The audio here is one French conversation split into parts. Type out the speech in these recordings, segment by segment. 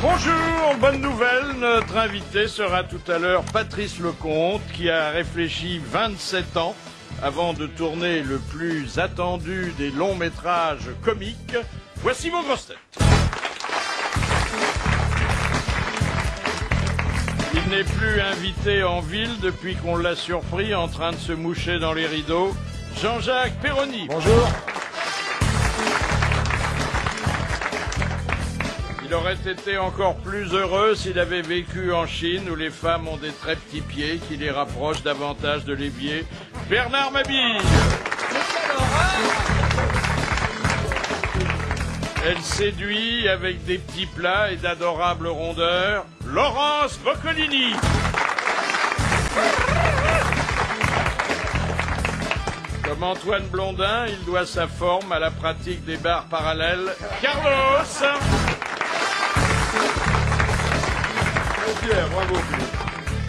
Bonjour, bonne nouvelle, notre invité sera tout à l'heure Patrice Lecomte qui a réfléchi 27 ans avant de tourner le plus attendu des longs métrages comiques. Voici vos grosses têtes. Il n'est plus invité en ville depuis qu'on l'a surpris en train de se moucher dans les rideaux. Jean-Jacques Perroni. Bonjour. Il aurait été encore plus heureux s'il avait vécu en Chine où les femmes ont des très petits pieds qui les rapprochent davantage de l'évier. Bernard Mabille. Elle séduit avec des petits plats et d'adorables rondeurs. Laurence Boccolini. Comme Antoine Blondin, il doit sa forme à la pratique des barres parallèles. Carlos. Bravo.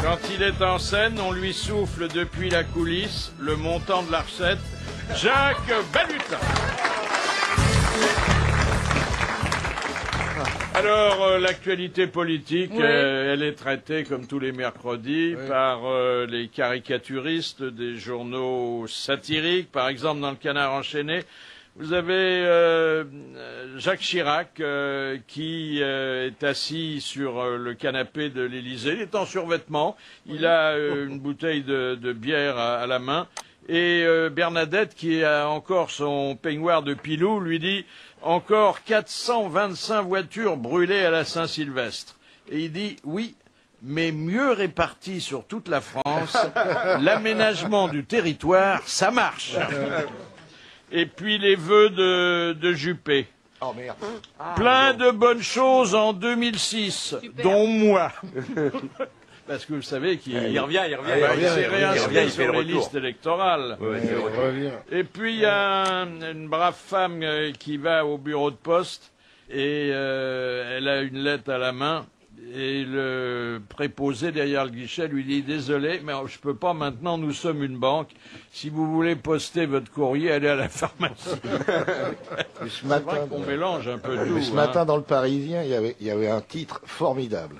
Quand il est en scène, on lui souffle depuis la coulisse le montant de la recette. Jacques Balutin. Alors, l'actualité politique, oui. Elle est traitée, comme tous les mercredis, oui. Par les caricaturistes des journaux satiriques. Par exemple, dans le Canard enchaîné, vous avez Jacques Chirac qui est assis sur le canapé de l'Élysée. Il est en survêtement. Il a une bouteille de bière à la main. Et Bernadette, qui a encore son peignoir de pilou, lui dit « Encore 425 voitures brûlées à la Saint-Sylvestre ». Et il dit « Oui, mais mieux réparties sur toute la France, l'aménagement du territoire, ça marche ». Et puis les vœux de Juppé. Oh merde. Plein de bonnes choses en 2006, super. Dont moi. Parce que vous savez qu'il revient. Il s'est réinscrit sur les listes électorales. Et puis il y a une brave femme qui va au bureau de poste et elle a une lettre à la main. Et le préposé derrière le guichet lui dit « Désolé, mais je peux pas maintenant, nous sommes une banque. Si vous voulez poster votre courrier, allez à la pharmacie. » C'est vrai qu'on mélange un peu tout. Ce matin, dans le Parisien, il y avait un titre formidable.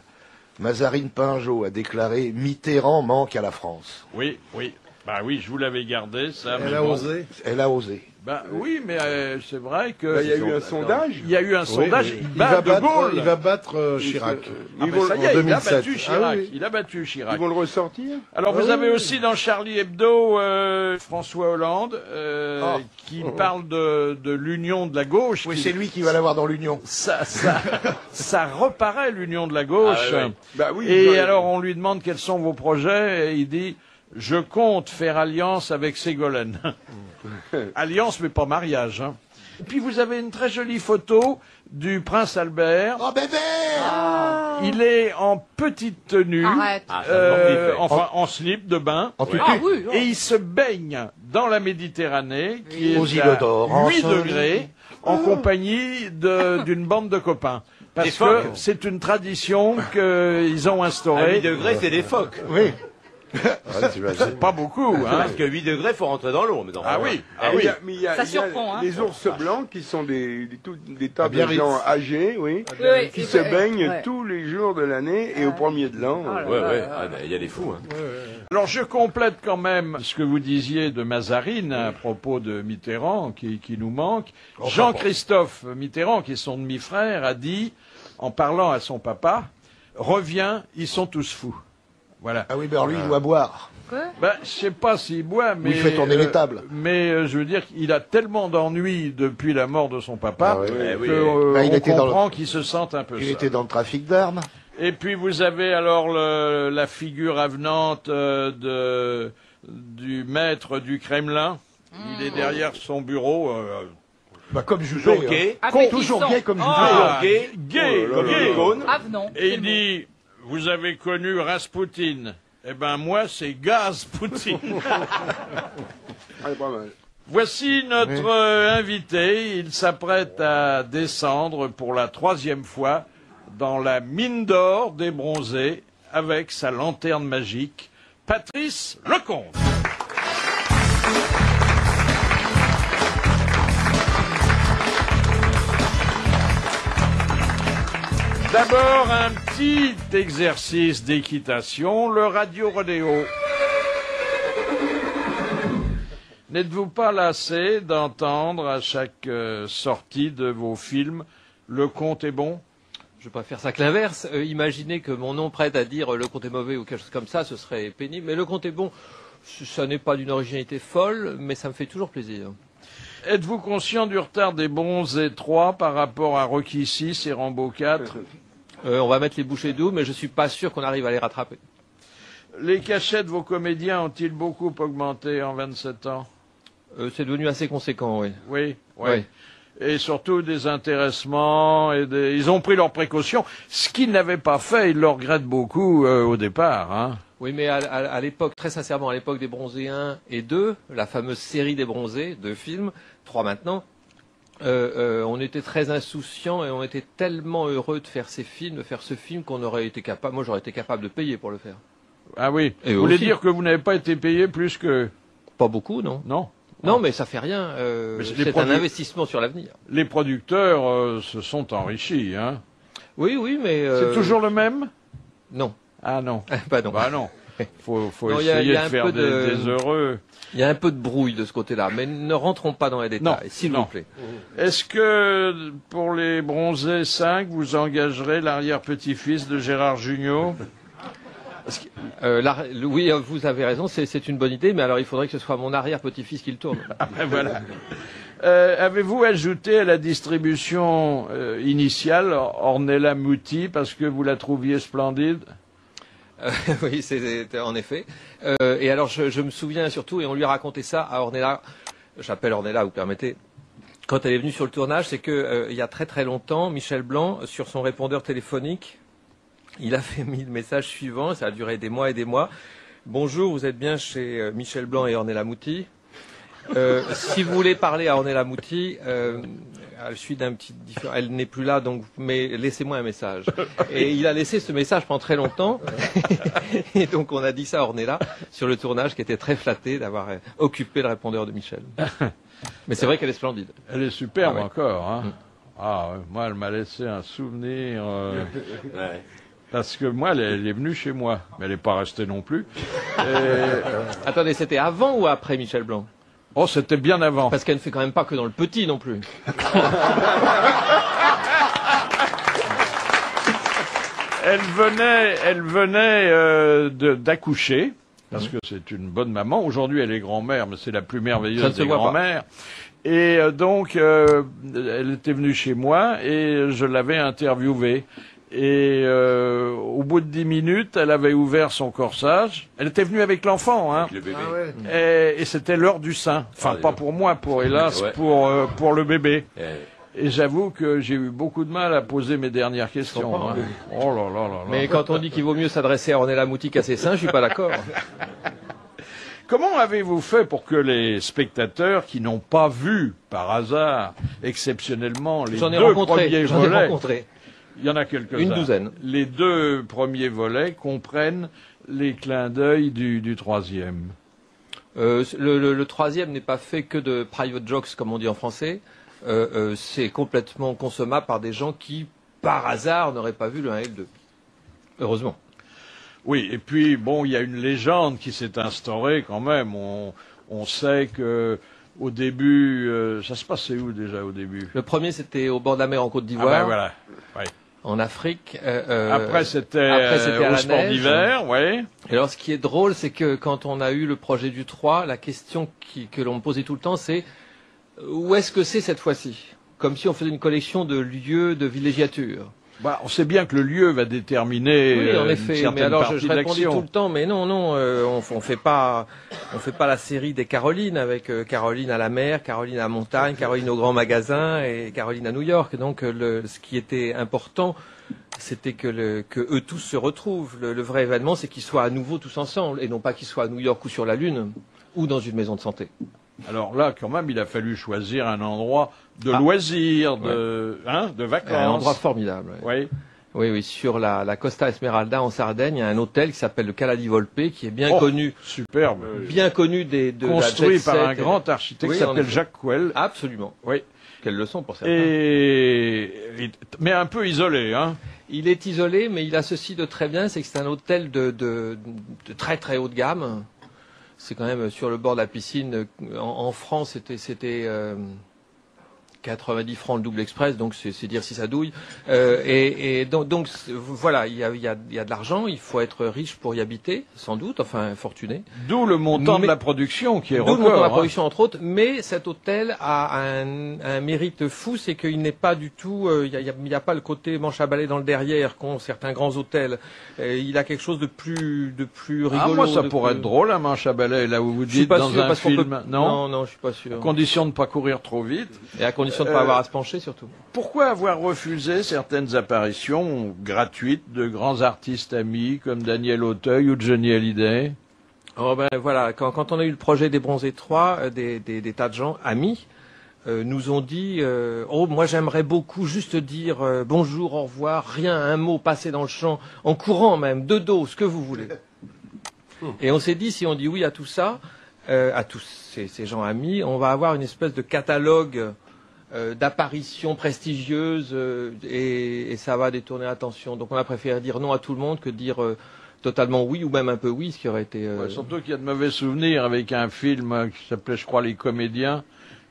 Mazarine Pinjot a déclaré « Mitterrand manque à la France ». Oui. Bah oui, je vous l'avais gardé, ça. Elle a osé. Elle a osé. Ben oui, mais c'est vrai que... Il y a eu un sondage. Il y a eu un sondage. Il va battre Chirac. Ça y est, il a battu Chirac. Il a battu Chirac. Ils vont le ressortir. Alors vous avez aussi dans Charlie Hebdo François Hollande qui parle de l'union de la gauche. Oui, c'est lui qui va l'avoir dans l'union. Ça reparaît l'union de la gauche. Ah, oui. Bah, oui, et alors on lui demande quels sont vos projets et il dit « Je compte faire alliance avec Ségolène ». Alliance, mais pas mariage. Hein. Et puis vous avez une très jolie photo du prince Albert. Oh bébé Il est en petite tenue, en slip de bain, et il se baigne dans la Méditerranée, qui est à 8 degrés, en compagnie d'une bande de copains. Parce que c'est une tradition qu'ils ont instaurée. À 8 degrés, c'est des phoques. Oui. C'est pas beaucoup, hein. Parce que 8 degrés, faut rentrer dans l'eau. Ça surprend, hein. Les ours blancs qui sont des tas de gens âgés, qui se baignent tous les jours de l'année et au premier de l'an. Il y a des fous, hein. Alors je complète quand même ce que vous disiez de Mazarine à propos de Mitterrand, qui nous manque. Jean-Christophe Mitterrand, qui est son demi-frère, a dit, en parlant à son papa, « Reviens, ils sont tous fous ». Voilà. Ah oui, ben lui, il doit boire. Quoi ? Je sais pas s'il boit, mais... il fait tourner les tables. Mais je veux dire qu'il a tellement d'ennuis depuis la mort de son papa qu'on comprend qu'il se sente un peu seul. Il était dans le trafic d'armes. Et puis vous avez alors la figure avenante du maître du Kremlin. Il est derrière son bureau... comme Juppé. Toujours gay comme Juppé. Gay. Avenant. Et il dit... Vous avez connu Raspoutine. Eh ben moi, c'est Gaz Poutine. Voici notre invité. Il s'apprête à descendre pour la 3e fois dans la mine d'or des bronzés avec sa lanterne magique. Patrice Lecomte. D'abord, un petit exercice d'équitation, le radio-rodéo. N'êtes-vous pas lassé d'entendre à chaque sortie de vos films « Le compte est bon » ? Je préfère ça que l'inverse. Imaginez que mon nom prête à dire « Le compte est mauvais » ou quelque chose comme ça, ce serait pénible. Mais « Le compte est bon », ça n'est pas d'une originalité folle, mais ça me fait toujours plaisir. Êtes-vous conscient du retard des Bronzés 3 par rapport à Rocky 6 et Rambo 4 ? On va mettre les bouchées doubles, mais je suis pas sûr qu'on arrive à les rattraper. Les cachets de vos comédiens ont-ils beaucoup augmenté en 27 ans ? C'est devenu assez conséquent, oui. Oui, oui. Et surtout des intéressements, ils ont pris leurs précautions, ce qu'ils n'avaient pas fait, ils le regrettent beaucoup au départ. Hein. Oui, mais à l'époque, très sincèrement, à l'époque des Bronzés 1 et 2, la fameuse série des Bronzés, 2 films, 3 maintenant, on était très insouciants et on était tellement heureux de faire ces films, de faire ce film qu'on aurait été capable, moi j'aurais été capable de payer pour le faire. Ah oui, et vous voulez dire que vous n'avez pas été payé plus que... Pas beaucoup, non. Non. Non, mais ça fait rien. C'est un investissement sur l'avenir. Les producteurs se sont enrichis, hein. Oui, oui, mais... C'est toujours le même ? Non. Ah non. Bah non. Bah non. Faut essayer de faire des heureux. Il y a un peu de brouille de ce côté-là, mais ne rentrons pas dans les détails, s'il vous plaît. Est-ce que, pour les Bronzés 5, vous engagerez l'arrière-petit-fils de Gérard Jugnot ? Oui, vous avez raison, c'est une bonne idée, mais alors il faudrait que ce soit mon arrière-petit-fils qui le tourne. Ah ben voilà. Avez-vous ajouté à la distribution initiale Ornella Muti parce que vous la trouviez splendide ? Oui, c'était en effet. Et alors je me souviens surtout, et on lui a raconté ça à Ornella, j'appelle Ornella, vous permettez, quand elle est venue sur le tournage, c'est que il y a très très longtemps, Michel Blanc, sur son répondeur téléphonique, il avait mis le message suivant, ça a duré des mois et des mois. Bonjour, vous êtes bien chez Michel Blanc et Ornella Muti. Si vous voulez parler à Ornella Muti, je suis d'un petit différent. Elle n'est plus là, donc mais laissez-moi un message. Et il a laissé ce message pendant très longtemps. Et donc on a dit ça à Ornella sur le tournage, qui était très flatté d'avoir occupé le répondeur de Michel. Mais c'est vrai qu'elle est splendide. Elle est superbe encore. Hein. Ah, moi, elle m'a laissé un souvenir. Parce que moi, elle est venue chez moi, mais elle n'est pas restée non plus. Attendez, c'était avant ou après Michel Blanc ? Oh, c'était bien avant. Parce qu'elle ne fait quand même pas que dans le petit non plus. Elle venait d'accoucher, parce que c'est une bonne maman. Aujourd'hui, elle est grand-mère, mais c'est la plus merveilleuse des grand-mères. Et donc, elle était venue chez moi et je l'avais interviewée. Et au bout de 10 minutes, elle avait ouvert son corsage. Elle était venue avec l'enfant, hein. Le bébé. Ah ouais. Et c'était l'heure du sein. Enfin, pas pour moi, hélas, pour le bébé. Et j'avoue que j'ai eu beaucoup de mal à poser mes dernières questions. Hein. Oh là là là là. Mais quand on dit qu'il vaut mieux s'adresser à Ornella Muti qu'à ses seins, je suis pas d'accord. Comment avez-vous fait pour que les spectateurs qui n'ont pas vu, par hasard, exceptionnellement, les deux premiers volets... Il y en a quelques-uns. Une douzaine. Les 2 premiers volets comprennent les clins d'œil du troisième. Le troisième n'est pas fait que de private jokes, comme on dit en français. C'est complètement consommable par des gens qui, par hasard, n'auraient pas vu le 1 et le 2. Heureusement. Oui, et puis, bon, il y a une légende qui s'est instaurée quand même. On sait que... Au début, ça se passait où déjà au début ? Le premier, c'était au bord de la mer en Côte d'Ivoire. Ah ben voilà. Ouais. En Afrique. Après, c'était au sport d'hiver, oui. Et alors, ce qui est drôle, c'est que quand on a eu le projet du 3, la question que l'on me posait tout le temps, c'est où est-ce que c'est cette fois-ci ? Comme si on faisait une collection de lieux de villégiature. Bah, on sait bien que le lieu va déterminer oui, en effet, une certaine mais alors partie je de répondais l'action. tout le temps, mais non, on fait pas la série des Carolines avec Caroline à la mer, Caroline à la montagne, Caroline au grand magasin et Caroline à New York. Donc ce qui était important, c'était que eux tous se retrouvent. Le vrai événement, c'est qu'ils soient à nouveau tous ensemble et non pas qu'ils soient à New York ou sur la Lune ou dans une maison de santé. Alors là, quand même, il a fallu choisir un endroit de loisirs, de vacances. Un endroit formidable. Oui. Oui, sur la Costa Esmeralda en Sardaigne, il y a un hôtel qui s'appelle le Cala di Volpe, qui est bien connu. Superbe. Bien connu de construit la jet par set un grand architecte qui s'appelle Jacques Couel. Absolument. Oui. Quelle leçon pour certains. Mais un peu isolé, hein. Il est isolé, mais il a ceci de très bien, c'est que c'est un hôtel de très très haut de gamme. C'est quand même sur le bord de la piscine. En France, c'était 90 francs le double express, donc c'est dire si ça douille. Et donc voilà, il y a de l'argent, il faut être riche pour y habiter, sans doute, enfin fortuné. D'où le montant de la production qui est record. D'où le montant de la production, entre autres. Mais cet hôtel a un mérite fou, c'est qu'il n'est pas du tout, il n'y a pas le côté manche à balai dans le derrière qu'ont certains grands hôtels. Il a quelque chose de plus rigolo. Ah, moi, ça pourrait être drôle, un manche à balai, là où vous dites dans un film. Non, je suis pas sûr. À condition de ne pas courir trop vite. Et à condition de ne pas avoir à se pencher, surtout. Pourquoi avoir refusé certaines apparitions gratuites de grands artistes amis comme Daniel Auteuil ou Johnny Hallyday? Oh ben voilà, quand on a eu le projet des Bronzés 3, des tas de gens amis nous ont dit oh moi j'aimerais beaucoup juste dire bonjour, au revoir, rien, un mot, passer dans le champ, en courant même, de dos, ce que vous voulez. Et on s'est dit, si on dit oui à tout ça, à tous ces gens amis, on va avoir une espèce de catalogue d'apparitions prestigieuses et ça va détourner l'attention. Donc on a préféré dire non à tout le monde que dire totalement oui ou même un peu oui, ce qui aurait été... Ouais, surtout qu'il y a de mauvais souvenirs avec un film qui s'appelait, je crois, Les Comédiens,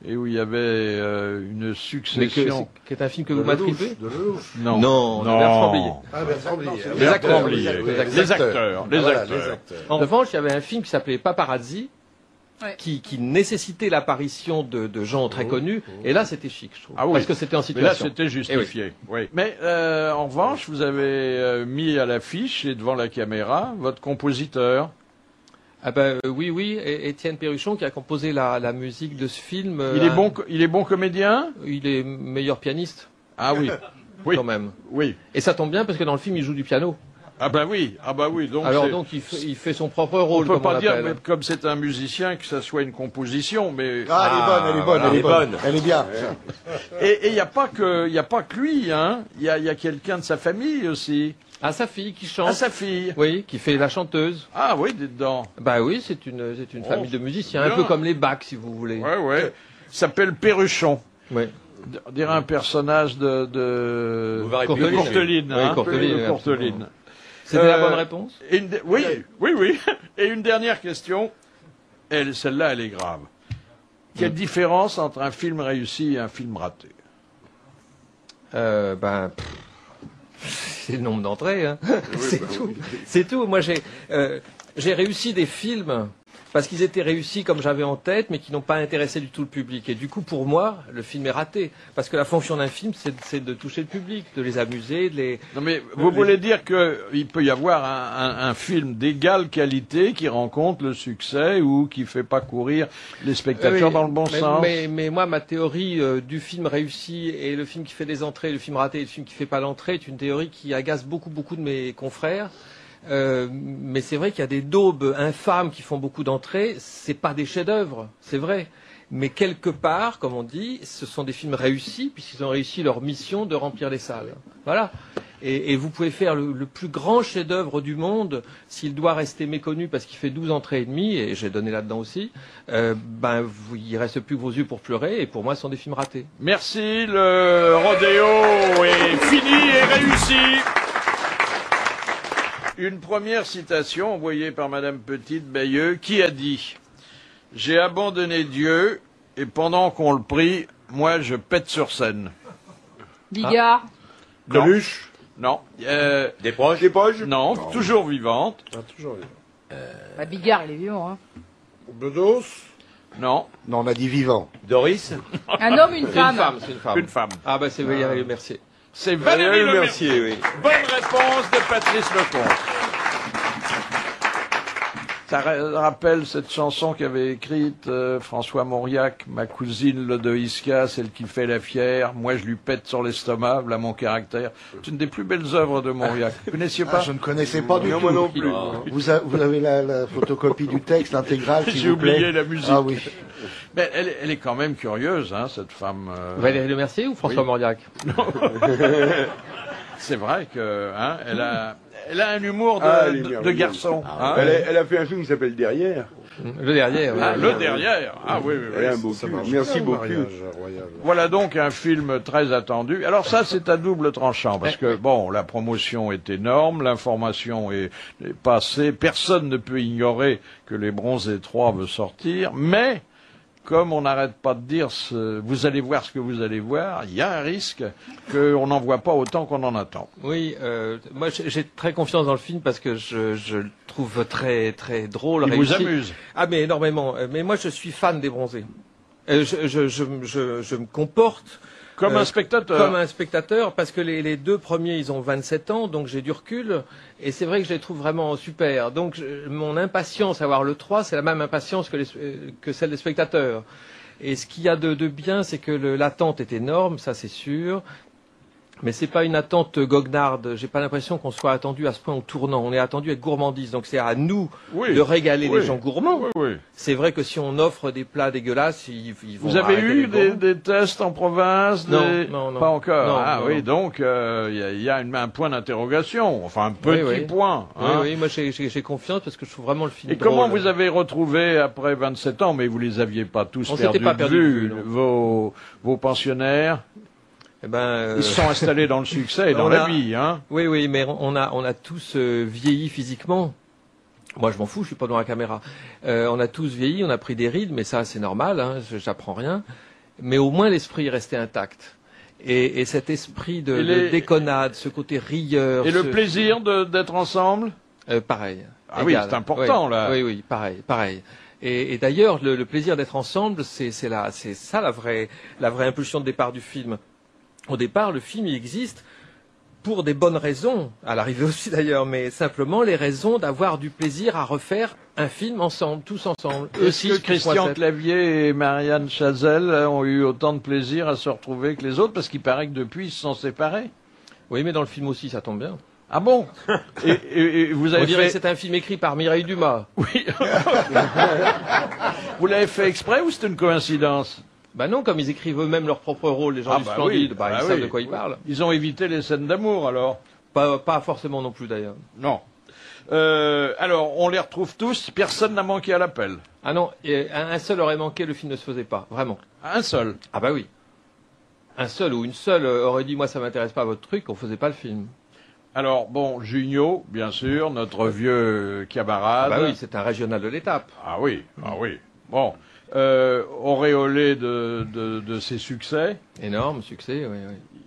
et où il y avait une succession... qui est un film que vous m'attribuez? Non, Bertrand Blier. Ah, Bertrand Blier. Les acteurs. En revanche, il y avait un film qui s'appelait Paparazzi, qui nécessitait l'apparition de gens très connus, et là c'était chic, je trouve. Ah oui. Parce que c'était en situation. Mais là c'était justifié. Oui. Mais en revanche, vous avez mis à l'affiche et devant la caméra votre compositeur. Ah ben oui, Étienne Perruchon qui a composé la musique de ce film. Il est bon comédien? Il est meilleur pianiste. Ah oui. Oui. Quand même. Oui. Et ça tombe bien parce que dans le film il joue du piano. Ah bah oui. Donc donc il fait son propre rôle. On peut pas dire, mais comme c'est un musicien, que ça soit une composition, mais elle est bonne, elle est bien. Et il y a pas que lui, hein. Il y a quelqu'un de sa famille aussi. Ah, sa fille qui chante. Ah, sa fille. Oui, qui fait la chanteuse. Ah oui, dedans. Bah oui, c'est une famille de musiciens, un peu comme les Bach, si vous voulez. Ouais. S'appelle Perruchon. Oui. On dirait un personnage de Courteline. Courteline. C'était la bonne réponse? Oui. Et une dernière question. Celle-là, elle est grave. Quelle différence entre un film réussi et un film raté? C'est le nombre d'entrées, hein. C'est tout. Moi, j'ai réussi des films parce qu'ils étaient réussis comme j'avais en tête, mais qui n'ont pas intéressé du tout le public. Et du coup, pour moi, le film est raté. Parce que la fonction d'un film, c'est de toucher le public, de les amuser, de les... Non mais vous voulez dire qu'il peut y avoir un film d'égale qualité qui rencontre le succès ou qui fait pas courir les spectateurs dans le bon sens? Mais moi, ma théorie du film réussi et le film qui fait des entrées, le film raté et le film qui fait pas l'entrée est une théorie qui agace beaucoup de mes confrères. Mais c'est vrai qu'il y a des daubes infâmes qui font beaucoup d'entrées, c'est pas des chefs-d'œuvre, c'est vrai. Mais quelque part, comme on dit, ce sont des films réussis, puisqu'ils ont réussi leur mission de remplir les salles. Voilà. Et vous pouvez faire le plus grand chef-d'œuvre du monde, s'il doit rester méconnu parce qu'il fait 12 entrées et demie, et j'ai donné là-dedans aussi, il reste plus que vos yeux pour pleurer, et pour moi, ce sont des films ratés. Merci, le rodéo est fini et réussi. Une première citation envoyée par Madame Petite-Bayeux qui a dit « J'ai abandonné Dieu et pendant qu'on le prie, moi je pète sur scène. » Bigard. Coluche. Non. Des proches. Non, toujours vivante. Toujours vivant. Bigard, il est vivant. Hein. Bedos. Non. Non, on a dit vivant. Doris. Un homme, une femme. C'est une femme. Une femme. Ah bah c'est Valérie Mercier. C'est Valérie Lemercier. Oui. Bonne réponse de Patrice Lecomte. Ça rappelle cette chanson qu'avait écrite François Mauriac, ma cousine Lodoïska, celle qui fait la fière. Moi, je lui pète sur l'estomac, là mon caractère. C'est une des plus belles œuvres de Mauriac. Vous connaissiez pas? Je ne connaissais pas du tout. Moi non plus. Vous avez la photocopie du texte intégrale, s'il J'ai vous plaît? oublié la musique. Ah oui. Mais elle est quand même curieuse, hein, cette femme. Valérie Lemercier ou François Mauriac? C'est vrai que, hein, elle a un humour de garçon. Ah, elle a fait un film qui s'appelle Derrière. Le Derrière. Ah, le Derrière. Ah oui, oui, Elle a un beau cul. Merci beaucoup. Voilà donc un film très attendu. Alors ça, c'est à double tranchant, parce que, bon, la promotion est énorme, l'information est passée, personne ne peut ignorer que Les Bronzés 3 veut sortir, mais, comme on n'arrête pas de dire, vous allez voir ce que vous allez voir, il y a un risque qu'on n'en voit pas autant qu'on en attend. Oui, moi j'ai très confiance dans le film parce que je le trouve très très drôle. Il vous amuse. Ah mais énormément. Mais moi je suis fan des Bronzés. Je me comporte comme un spectateur. Comme un spectateur, parce que les deux premiers, ils ont 27 ans, donc j'ai du recul, et c'est vrai que je les trouve vraiment super. Donc mon impatience à voir le 3, c'est la même impatience que celle des spectateurs. Et ce qu'il y a de bien, c'est que l'attente est énorme, ça c'est sûr. Mais c'est pas une attente goguenarde. J'ai pas l'impression qu'on soit attendu à ce point au tournant. On est attendu avec gourmandise. Donc c'est à nous de régaler les gens gourmands. C'est vrai que si on offre des plats dégueulasses, ils vont. Vous avez eu des tests en province? Non. Pas encore. Non. Donc il y a un point d'interrogation. Enfin un petit point. Hein. Oui, moi j'ai confiance parce que je trouve vraiment le film. Et drôle. comment vous avez retrouvé après 27 ans, mais vous les aviez pas tous perdus de vue, vos pensionnaires? Eh ben, ils se sont installés dans le succès et dans la vie, hein. Oui, mais on a tous vieilli physiquement. Moi, je m'en fous, je suis pas dans la caméra. On a tous vieilli, on a pris des rides, mais ça, c'est normal, hein, j'apprends rien. Mais au moins, l'esprit est resté intact. Et cet esprit de déconnade, ce côté rieur. Et le plaisir d'être ensemble? Pareil. Ah oui, c'est important, là. Oui, pareil. Et d'ailleurs, le plaisir d'être ensemble, c'est ça la vraie impulsion de départ du film. Au départ, le film il existe pour des bonnes raisons, à l'arrivée aussi d'ailleurs, mais simplement les raisons d'avoir du plaisir à refaire un film ensemble, tous ensemble. Est-ce que Christian Clavier et Marianne Chazelle ont eu autant de plaisir à se retrouver que les autres? Parce qu'il paraît que depuis, ils se sont séparés. Oui, mais dans le film aussi, ça tombe bien. Ah bon? Et vous avez On dirait que c'est un film écrit par Mireille Dumas. Oui. Vous l'avez fait exprès ou c'est une coïncidence? Ben non, comme ils écrivent eux-mêmes leur propre rôle, les gens du Splendide, ils savent de quoi ils parlent. Ils ont évité les scènes d'amour, alors? Pas forcément non plus, d'ailleurs. Non. Alors, on les retrouve tous, personne n'a manqué à l'appel. Ah non, un seul aurait manqué, le film ne se faisait pas, vraiment. Un seul? Ah bah oui. Un seul ou une seule aurait dit, moi ça m'intéresse pas votre truc, on faisait pas le film. Alors, bon, Junio, bien sûr, notre vieux camarade. Ah bah oui, c'est un régional de l'étape. Ah oui. Bon. Auréolé de ses succès. Énorme succès, oui.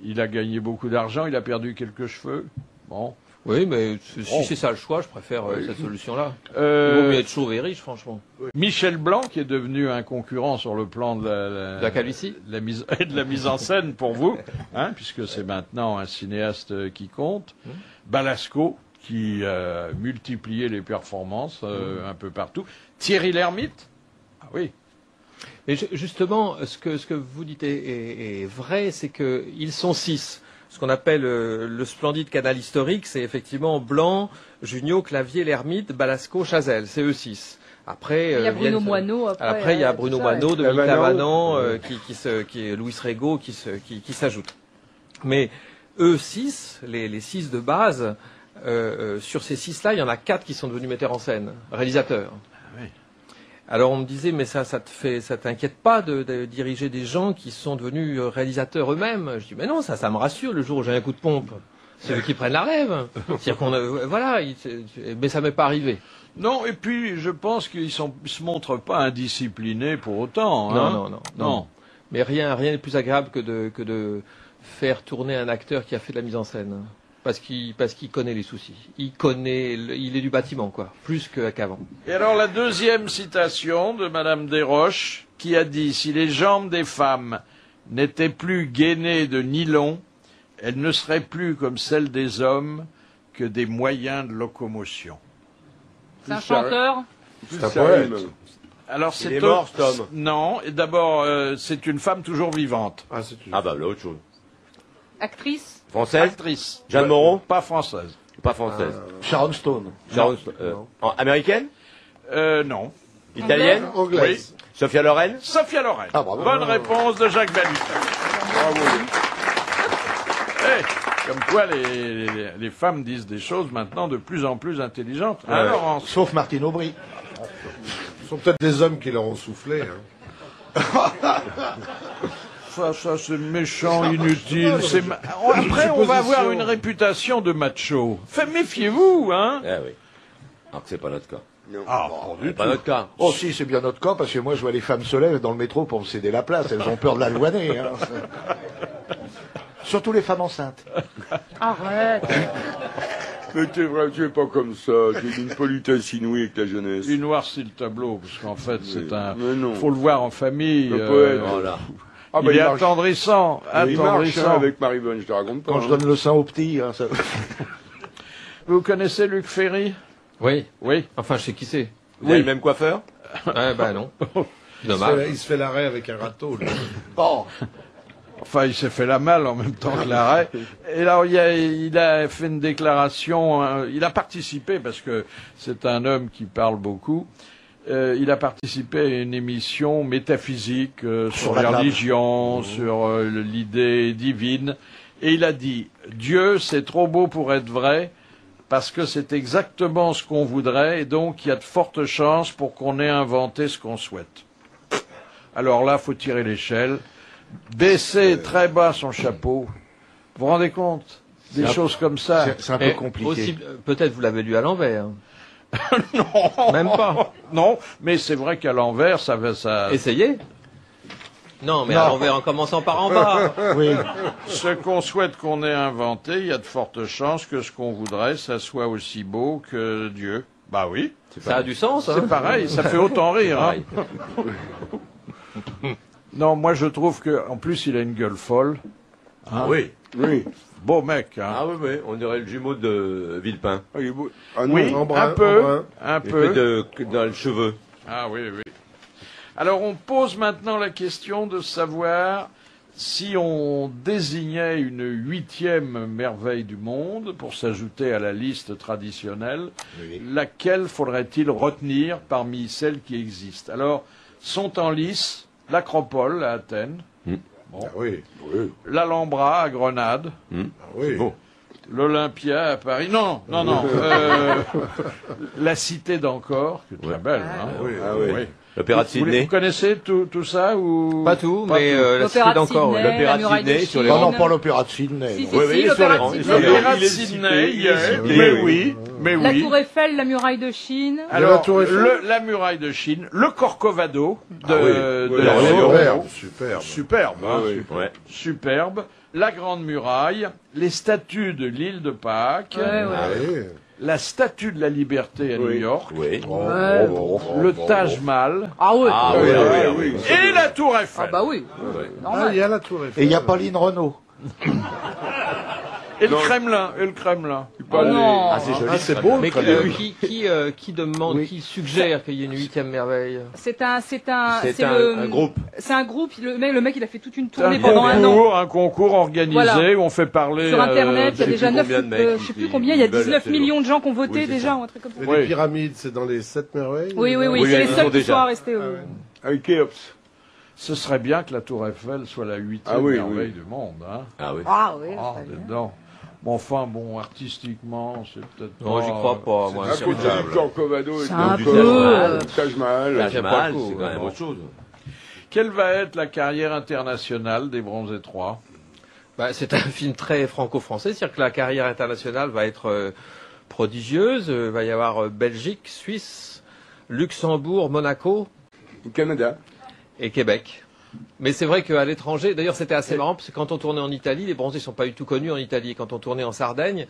Il a gagné beaucoup d'argent, il a perdu quelques cheveux. Bon. Oui, mais si c'est ça le choix, je préfère cette solution-là. Il vaut mieux être chauve et riche, franchement. Michel Blanc, qui est devenu un concurrent sur le plan de la calvitie, de la mise en scène pour vous, hein, puisque c'est maintenant un cinéaste qui compte. Balasco, qui a multiplié les performances un peu partout. Thierry Lhermitte. Ah oui. Et justement, ce que vous dites est vrai, c'est qu'ils sont 6. Ce qu'on appelle le splendide canal historique, c'est effectivement Blanc, Junio, Clavier, Lhermitte, Balasco, Chazelle. C'est eux 6. Après, il y a Bruno Moineau. Après, il y a Bruno Moineau, Dominique Lavanant, qui est Louis Rego, qui s'ajoute. Mais eux 6, les 6 de base, sur ces 6-là, il y en a 4 qui sont devenus metteurs en scène, réalisateurs. Alors on me disait, mais ça t'inquiète pas de diriger des gens qui sont devenus réalisateurs eux-mêmes? Je dis, mais non, ça me rassure le jour où j'ai un coup de pompe. C'est eux qui prennent la relève. C'est-à-dire qu'on, mais ça m'est pas arrivé. Non, et puis je pense qu'ils se montrent pas indisciplinés pour autant. Hein. Non. Mais rien n'est plus agréable que de faire tourner un acteur qui a fait de la mise en scène. Parce qu'il connaît les soucis. Il est du bâtiment, quoi. Plus qu'avant. Et alors, la deuxième citation de Madame Desroches, qui a dit, si les jambes des femmes n'étaient plus gainées de nylon, elles ne seraient plus comme celles des hommes que des moyens de locomotion. C'est un chanteur? C'est un poète. Alors, il est mort, cet homme. Non, et d'abord, c'est une femme toujours vivante. Ah bah, là, autre chose. Actrice? Française? Actrice. Jeanne Moreau? Pas française. Pas française. Sharon Stone. Américaine? Non. Italienne? Anglaise. Oui. Sophia Loren? Sophia Loren. Ah, bravo. Bonne réponse de Jacques Balutin. Bravo. Comme quoi, les femmes disent des choses maintenant de plus en plus intelligentes. Ouais. Hein, Laurence ? Sauf Martine Aubry. Ce sont peut-être des hommes qui leur ont soufflé. Hein. Ça c'est méchant, inutile. Après, on va avoir une réputation de macho. Méfiez-vous, hein. Eh oui. Alors que c'est pas notre cas. Ah, Pas notre cas. Oh si, c'est bien notre cas, parce que moi je vois les femmes se lèvent dans le métro pour me céder la place. Elles ont peur de la douaner. Hein. Surtout les femmes enceintes. Arrête. Mais t'es vrai, tu es pas comme ça. J'ai une politesse inouïe avec la jeunesse. Il noircit le tableau, parce qu'en fait, c'est un... Mais non. Faut le voir en famille. Le poète. Voilà. Ah il est marche. attendrissant. Il marche Attendrissant. avec Marie-Bonne, je te raconte pas. Quand je donne le sein au petit, hein, ça... Vous connaissez Luc Ferry ? Oui. Oui. Enfin, je sais qui c'est. Vous avez le même coiffeur? Non. Dommage. Il se fait l'arrêt avec un râteau. Lui. Oh. Enfin, il s'est fait la malle en même temps que l'arrêt. Et là, il a fait une déclaration. Il a participé, parce que c'est un homme qui parle beaucoup. Il a participé à une émission métaphysique sur la religion, sur l'idée divine. Et il a dit « Dieu, c'est trop beau pour être vrai, parce que c'est exactement ce qu'on voudrait, et donc il y a de fortes chances pour qu'on ait inventé ce qu'on souhaite. » Alors là, faut tirer l'échelle, baisser très bas son chapeau. Vous vous rendez compte? Des choses comme ça. C'est un peu compliqué. Aussi, peut-être vous l'avez lu à l'envers. Non. Même pas. Non, mais c'est vrai qu'à l'envers, ça va ça. Essayez. Non, mais à l'envers en commençant par en bas. Oui. Ce qu'on souhaite qu'on ait inventé, il y a de fortes chances que ce qu'on voudrait, ça soit aussi beau que Dieu. Bah oui. Ça a du sens, hein. C'est pareil, ça fait autant rire. Hein. Non, moi je trouve que, en plus, il a une gueule folle. Hein. Oui. Oui. Beau mec. Hein. Ah oui, on dirait le jumeau de Villepin. Ah, il est beau. Ah, non. Oui, en brun, un peu. en brun. Un Il peu. fait dans le cheveu. Ah oui, oui. Alors on pose maintenant la question de savoir si on désignait une 8e merveille du monde pour s'ajouter à la liste traditionnelle, laquelle faudrait-il retenir parmi celles qui existent? Alors, sont en lice l'Acropole à Athènes, Ah oui. l'Alhambra à Grenade, Ah oui. Bon. l'Olympia à Paris. Non. La cité d'Ancor, qui est très belle. Hein. Oui. Ah oui. Oui. L'opéra de Sydney. Vous connaissez tout ça ou Pas tout, mais la cité L'opéra de d'encore. Sydney, Ouais. L'opéra la de muraille de Sydney sur les Chine. Non, non, pas l'opéra de Sydney. Si, non. si, Oui, si, oui, sur l'opéra les de rangs, Sydney. sur les L'opéra de Il est Sydney, cité, il est cité, mais oui. oui, mais La oui. Tour Eiffel, la muraille de Chine. Alors, la Tour Eiffel. la muraille de Chine, le Corcovado de, oui. de La Léon. Superbe. Superbe, hein, Ouais. superbe. La Grande Muraille, les statues de l'île de Pâques, Ouais. Ah oui. la statue de la Liberté à New York, Oui. le Taj Mahal Ah oui. Ah oui. et la Tour Eiffel. Ah bah oui. Ah, Normal. il y a la Tour Eiffel. Et il y a Pauline Renaud. Et le Kremlin, et le Kremlin. Oh non. Ah, c'est joli. Ah, c'est beau. Mais le Kremlin. qui demande, qui suggère qu'il y ait une 8e merveille? C'est un groupe. C'est un groupe. Le mec, il a fait toute une C'est tournée pendant un an. un concours organisé Voilà. où on fait parler Sur Internet, il y a je sais déjà plus 9, combien de mecs je sais qui plus combien, il y a veulent 19 absolument. millions de gens qui ont voté Oui, c'est déjà, ça. ou un truc comme ça. Mais Oui. les pyramides, c'est dans les 7 merveilles? Oui, Oui, c'est les elles y seuls sont qui déjà. sont restés. oui. Avec Khéops. Ce serait bien que la Tour Eiffel soit la 8e Ah oui, merveille oui. du monde. Hein. Ah oui. Ah oui. Ah, très bien. dedans. Mais enfin, bon, artistiquement, c'est peut-être Non, j'y crois pas, moi. À côté du Corcovado et C'est un du peu, Taj Mahal. Taj Mahal, pas le coup, c'est quand même ouais. autre chose. Quelle va être la carrière internationale des Bronzés 3? C'est un film très franco-français, c'est-à-dire que la carrière internationale va être prodigieuse. Il va y avoir Belgique, Suisse, Luxembourg, Monaco Au Canada. et Québec. Mais c'est vrai qu'à l'étranger, d'ailleurs c'était assez marrant, parce que quand on tournait en Italie, les Bronzés ne sont pas du tout connus en Italie. Et quand on tournait en Sardaigne,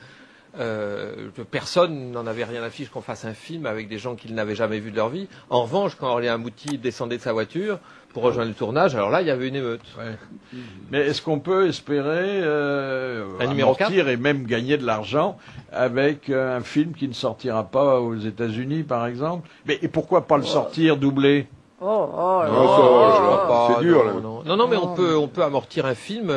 personne n'en avait rien à fiche qu'on fasse un film avec des gens qu'ils n'avaient jamais vus de leur vie. En revanche, quand Aurélien Mouty descendait de sa voiture pour rejoindre le tournage, alors là, il y avait une émeute. Ouais. Mais est-ce qu'on peut espérer Un numéro amortir et même gagner de l'argent avec un film qui ne sortira pas aux États-Unis, par exemple? Mais et pourquoi pas le sortir doublé? C'est dur, là. Non, mais on peut amortir un film.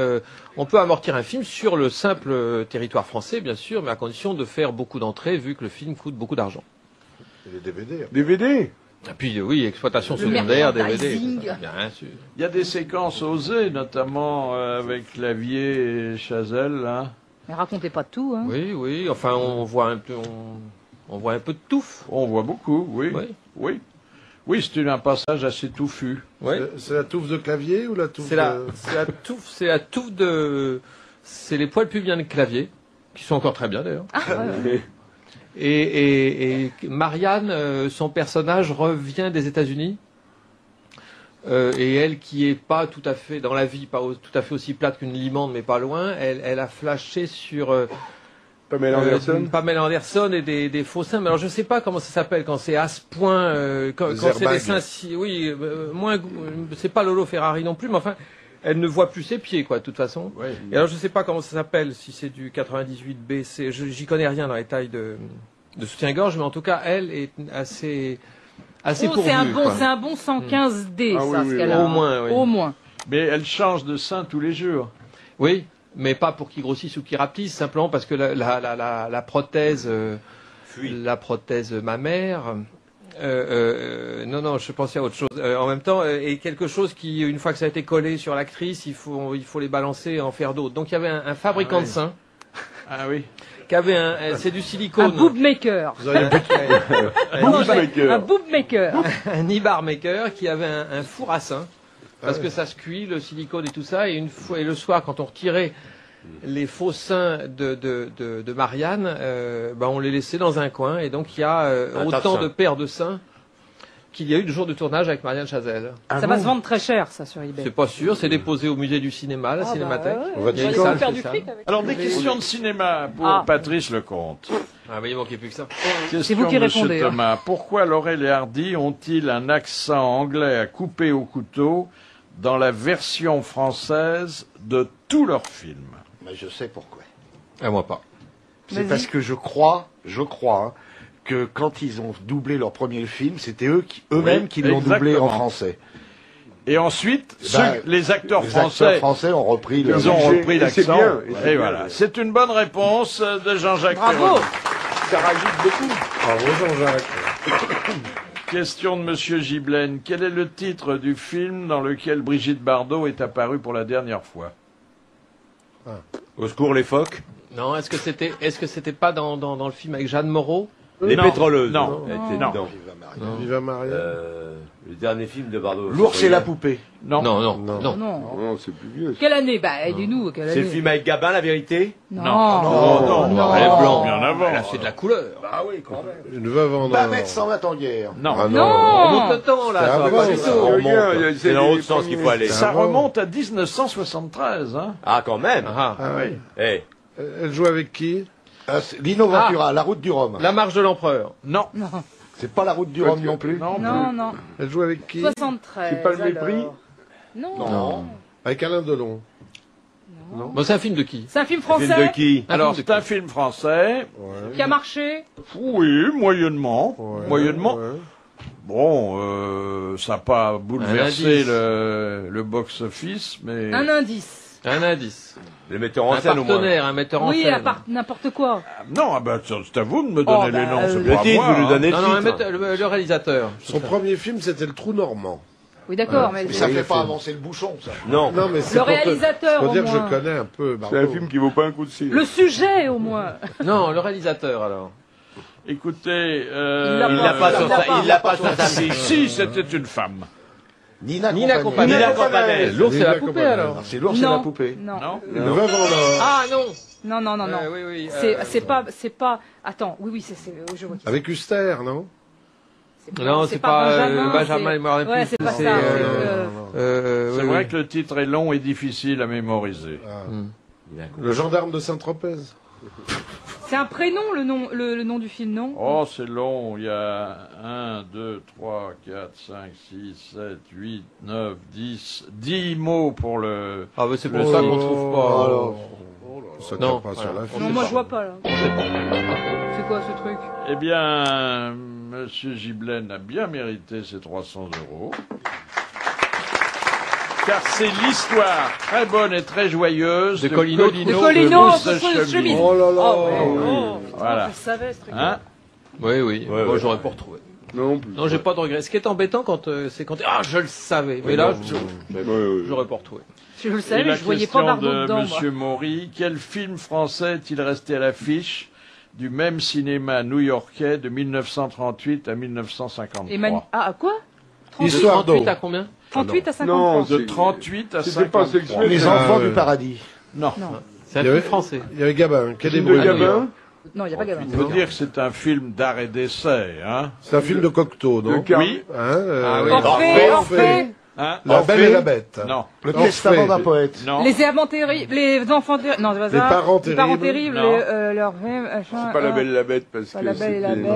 On peut amortir un film sur le simple territoire français, bien sûr, mais à condition de faire beaucoup d'entrées, vu que le film coûte beaucoup d'argent. Et les DVD. DVD. Et puis oui, exploitation Le secondaire, DVD. merchandising. Bien sûr. Il y a des séquences osées, notamment avec Clavier et Chazelle, hein, Mais racontez pas tout, hein. Oui, oui, enfin, on voit un peu de touffe. On voit beaucoup, oui. Oui, oui c'est un passage assez touffu. Oui. C'est la touffe de clavier ou la touffe C'est la touffe de... C'est les poils pubiens de clavier, qui sont encore très bien d'ailleurs. Ah, ouais. Et Marianne, son personnage revient des États-Unis. Et elle, qui est pas tout à fait dans la vie, pas tout à fait aussi plate qu'une limande, mais pas loin, elle a flashé sur Pamela Anderson et des faux seins. Mais alors je sais pas comment ça s'appelle quand c'est à ce point, quand c'est des seins si, oui, moins, c'est pas Lolo Ferrari non plus, mais enfin, elle ne voit plus ses pieds, quoi, de toute façon. Oui. Et alors je sais pas comment ça s'appelle, si c'est du 98B, j'y connais rien dans les tailles de soutien-gorge, mais en tout cas, elle est assez pourvue. C'est un bon 115D, ça, ce qu'elle a. Au moins, oui. Au moins. Mais elle change de sein tous les jours. Oui, mais pas pour qu'il grossisse ou qu'il rapetisse, simplement parce que la prothèse, la prothèse mammaire, non, je pensais à autre chose. En même temps, est quelque chose qui, une fois que ça a été collé sur l'actrice, il faut les balancer en faire d'autres. Donc il y avait un fabricant de seins. Ah oui. Qui avait c'est du silicone. Un boob maker. Un boob maker. Un nibar maker qui avait un four à seins. Parce que ça se cuit, le silicone et tout ça, et le soir, quand on retirait les faux seins de Marianne, on les laissait dans un coin, et donc il y a autant de paires de seins qu'il y a eu le jour de tournage avec Marianne Chazelle. Ça va se vendre très cher, ça, sur eBay. C'est pas sûr, c'est déposé au musée du cinéma, la Cinémathèque. Il y a une salle faire du fric avec. Alors, des questions de cinéma pour Patrice Lecomte. Ah, mais il manquait plus que ça. C'est vous qui répondez. Thomas, pourquoi Laurel et Hardy ont-ils un accent anglais à couper au couteau dans la version française de tous leurs films? Mais je sais pourquoi. Ah, moi pas. C'est parce que je crois, que quand ils ont doublé leur premier film, c'était eux-mêmes qui l'ont doublé en français. Et ensuite, les acteurs français ont repris l'accent. Et voilà. C'est une bonne réponse de Jean-Jacques Bravo. Ça rajoute beaucoup. Bravo Jean-Jacques. Question de Monsieur Giblaine. Quel est le titre du film dans lequel Brigitte Bardot est apparue pour la dernière fois? Au secours les phoques. Non, est-ce que c'était pas dans le film avec Jeanne Moreau? Les pétroleuses. Non. Elle était Non. dedans. Viva Maria. Le dernier film de Bardot. L'ours et la poupée. Non. Non, c'est plus vieux. Quelle année? Aidez-nous, quelle année? C'est le film avec Gabin, La Vérité? Non. Elle est blanche. Bien avant. Elle a fait de la couleur. Bah oui, quand même. Une veuve en or. Babette s'en va en guerre. Non. Ah Non. On monte le temps, là. C'est Ça va avant, pas du ça. tout. On remonte. C'est dans l'autre sens qu'il faut aller. Ça remonte à 1973. Hein. Ah, quand même. Ah. Ah oui. Eh, Elle joue avec qui? Lino Ventura, La Route du Rhum. La marche de l'empereur. Non. C'est pas La Route du Rhum non plus. Non. Elle joue avec qui? 73. C'est pas le mépris? alors. Non. Avec Alain Delon. Bon, c'est un film de qui? C'est un film film de français qui? Alors, c'est un film français. qui a marché. Oui, moyennement. Ouais, Moyennement. ouais. Bon, ça n'a pas bouleversé indice. le box-office, mais... Un indice. Un indice. Le metteur en Un scène au moins. partenaire, un metteur en Oui, scène. n'importe quoi. Non, c'est à vous de me donner les noms, c'est Le pas à titre, moi. vous nous donnez Non, le titre. le réalisateur. Son premier film, c'était Le Trou Normand. Oui, d'accord, mais Mais ça fait pas avancer le bouchon, ça. Non. Non, mais c'est le pour réalisateur, pour au dire que je moins. connais un peu C'est un Bardot. film qui vaut pas un coup de cire. Le sujet, au moins. Non, le réalisateur, alors. Écoutez, Il l'a pas sur sa fiche. Si, c'était une femme. Nina Nina Compagnie. Nina Compagnie. L'ours et Nina la poupée, Compagnie. alors. C'est l'ours et la poupée. Non. Non. Une veuve en or. Ah, non. Non. Oui. C'est pas. Attends, oui, je vois qui c'est. Avec Huster, non? Non, c'est pas Benjamin, il me rappelle Ouais, plus. c'est pas C'est, ça. C'est vrai que le titre est long et difficile à mémoriser. Le gendarme de Saint-Tropez. C'est un prénom, le nom du film, non? Oh, c'est long. Il y a 1, 2, 3, 4, 5, 6, 7, 8, 9, 10 mots pour le... Ah, c'est pour ça qu'on trouve pas. Alors. Ça Non, tient pas sur la fiche. Non, moi je vois pas là. C'est quoi ce truc? Eh bien, Monsieur Giblaine a bien mérité ses 300 €. Car c'est l'histoire très bonne et très joyeuse De de Colino. Colino, De Colino, Mousse de Chemise. chemise. Oh là là. Oh, ouais. Voilà. Je savais ce truc. Hein? Oui. Ouais, Moi, ouais. j'aurais pas retrouvé. Non, non, j'ai pas de regrets. Ce qui est embêtant c'est quand je le savais. Mais là, j'aurais pas retrouvé. Je le savais, mais je voyais pas Bardot dedans. Monsieur Maury, quel film français est-il resté à l'affiche du même cinéma new-yorkais de 1938 à 1953? Ah, quoi? Histoire d'eau. 38 à combien? 38 à 53. Non, De 38 à c'était pas 53. sexuel. Les enfants du paradis. Non. C'est un film français. Il y avait Gabin. Quel Film est de Gabin. Non, il n'y a pas Gabin. Il faut dire que c'est un film d'art et d'essai, hein. C'est un film de Cocteau, non? Oui. Hein, oui. Orphée. Hein? La Belle et la Bête. Non. Le Orphée. testament d'un poète. Non. Les enfants terribles, non, c'est pas ça. Les parents Les parents terribles. terribles, Non. leur C'est pas La Belle et la Bête parce Pas que La Belle et la c'était Bête.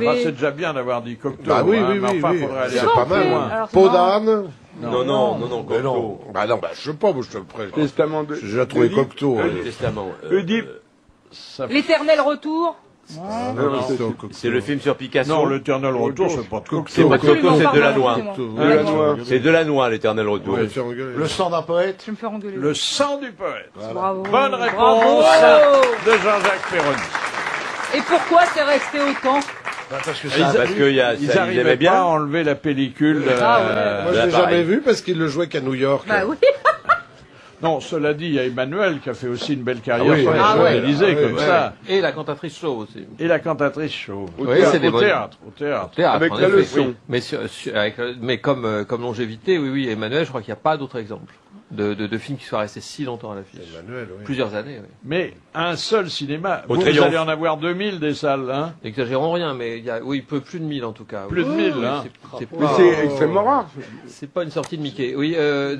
marré. C'est déjà bien d'avoir dit Cocteau. Bah oui, hein, oui, mais oui, enfin, oui. faudrait aller C'est un pas peu mal. loin. Alors, Peau non. d'âne. Non, Mais non. Bah non, bah je sais pas, moi je te le prête. Testament de. J'ai déjà trouvé Cocteau. Le testament. Oedipe. Ça- L'éternel retour. Non, C'est le film sur Picasso. Non, l'éternel retour, c'est pas de Cocteau. C'est pas de Cocteau, c'est Absolument, Delannoy. pardon, Delannoy. C'est Delannoy, l'éternel retour. Ouais, faire engueuler. Le sang d'un poète. Je vais me faire engueuler. Le sang du poète. Bravo. Bonne réponse Bravo. de Jean-Jacques Perroni. Et pourquoi c'est resté autant? Parce que Ils, ça. Parce qu'il y a, ils ça, ils arrivaient aimaient pas à bien. enlever la pellicule. Ah ouais. Moi je l'ai jamais vu parce qu'il le jouait qu'à New York. Bah oui. Non, cela dit, il y a Emmanuel qui a fait aussi une belle carrière Ah oui, sur les ah ouais. Champs-Élysées, comme ouais. ça. Et la cantatrice chauve aussi. Et la cantatrice chauve. Oui, c'est des Au bonnes- théâtre, au théâtre. Théâtre, Avec en la effet. leçon. Oui. Mais comme longévité, oui, Emmanuel, je crois qu'il n'y a pas d'autre exemple de films qui soient restés si longtemps à l'affiche. Emmanuel, oui. Plusieurs années, oui. Mais un seul cinéma. Au Vous Triomphe. allez en avoir 2000 des salles, hein. N'exagérons rien, mais il y a, oui, plus de 1000 en tout cas. Plus de 1000, hein. C'est Mais pas, c'est extrêmement rare. c'est pas une sortie de Mickey. Oui, Qu'est-ce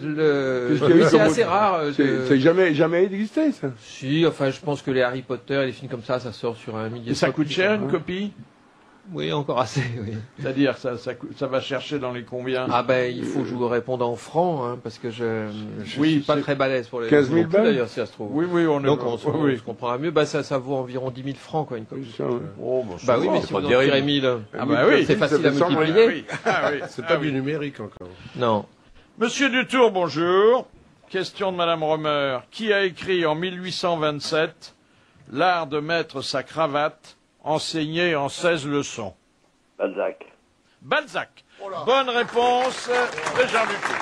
qu'il y a eu c'est comme assez autre- rare. C'est jamais existé, ça. Si, enfin, je pense que les Harry Potter et les films comme ça sort sur un millier. Et ça coûte cher, une copie? Oui, encore assez, oui. C'est-à-dire, ça va chercher dans les combien? Ah ben, il faut que je vous réponde en francs, hein, parce que je Oui, suis pas c'est- très balèze pour les 15 000 non plus, balles d'ailleurs, si ça se trouve. Oui, oui, on est Donc on se oui. comprendra mieux. Bah ça vaut environ 10 000 francs, quoi, une copie. Ça, ouais. Oh, bah, Bah oui, va. mais si vous en tirez 1000, Ah bah oui, c'est facile à ça fait 100 multiplier. oui. Ah oui. C'est Ah pas oui. du numérique encore. Non. Monsieur Dutour, bonjour. Question de Madame Romer. Qui a écrit en 1827 L'art de mettre sa cravate, enseigné en 16 leçons? Balzac. Balzac. Bonne réponse de Jean Dutour.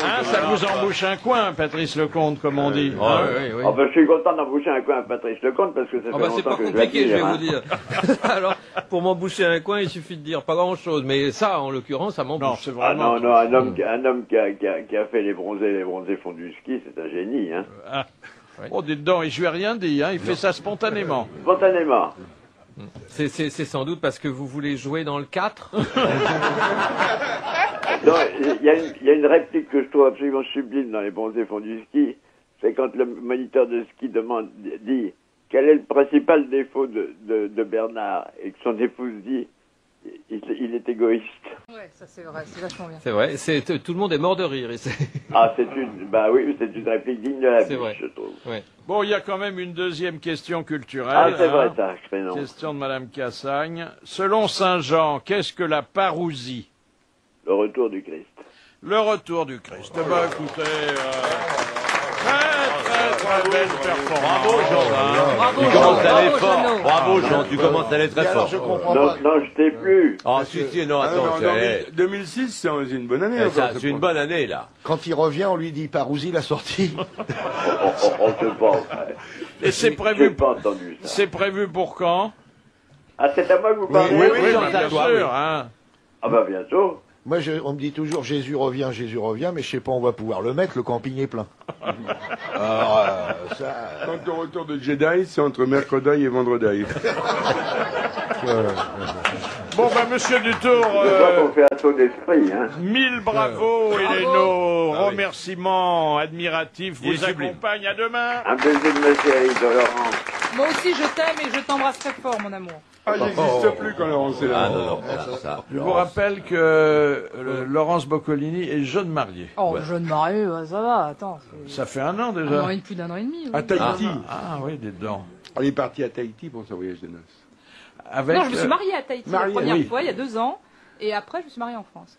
Hein, ça vous embouche un coin, Patrice Lecomte, comme on dit. Ah, hein. oui, oui. Ah ben, je suis content d'emboucher un coin à Patrice Lecomte parce que ça fait Ah bah c'est longtemps pas que je compliqué, je vais l'admire, vous hein. dire. Alors, pour m'emboucher un coin, il suffit de dire pas grand-chose. Mais ça, en l'occurrence, ça Non, m'embouche. c'est Ah vraiment... non, un homme qui a fait les bronzés fonds du ski, c'est un génie, hein. Ah. Oh, dites donc, et je lui ai rien dit, hein, il fait ça spontanément. Spontanément. C'est sans doute parce que vous voulez jouer dans le 4. Non, il y a une réplique que je trouve absolument sublime dans les bronzés fonds du ski, c'est quand le moniteur de ski dit quel est le principal défaut de Bernard et que son épouse dit il est égoïste. Ouais, ça c'est vrai, c'est vachement bien. C'est vrai, tout le monde est mort de rire ici. Ah, c'est une réplique digne de la C'est vrai. biche, je trouve. Bon, il y a quand même une deuxième question culturelle. Ah, c'est hein. vrai, ça, prénom. Question de Madame Cassagne. Selon Saint Jean, qu'est-ce que la parousie? Le retour du Christ. Le retour du Christ. Eh ben, écoutez, très belle performance. Bravo, Jean. Bravo, Tu Jean. commences à aller Bravo, fort. Jeannot. Bravo, Jean. Tu commences à aller très Alors fort. je comprends Non, pas. non, je t'ai plus. Ah, si, non, attends. non, c'est- 2006, c'est une bonne année. eh, encore, ça, c'est c'est une pas- bonne année, là. Quand il revient, on lui dit Parousie la sortie. On te pense. Et c'est J'ai prévu, pas entendu ça. c'est prévu pour quand? Ah, c'est à moi que vous parlez? oui, bah, c'est à bien toi, sûr, oui. hein. Ah bah bientôt. Moi, on me dit toujours Jésus revient, mais je sais pas, on va pouvoir le mettre, le camping est plein. Alors, ça... Quand au retour de Jedi, c'est entre mercredi et vendredi. Bon, ben, monsieur Dutour, Je vois qu'on fait un saut d'esprit, hein. 1000 bravos et nos remerciements admiratifs Il est vous sublime. accompagnent. À demain. Un baiser de ma série de Laurent. Moi aussi je t'aime et je t'embrasse très fort, mon amour. Ah, j'existe plus quand Laurence est là. Ah, non, voilà, ça. Je vous rappelle que Laurence Boccolini est jeune mariée. Oh, jeune marié, ça va, attends. Ça fait un an Un déjà. an et plus d'un an et demi. Oui. À Tahiti. Ah oui, dites donc. Elle est partie à Tahiti pour son voyage de noces. Avec, Non, je me suis mariée à Tahiti la mariée, première oui. fois, il y a 2 ans. Et après, je me suis mariée en France.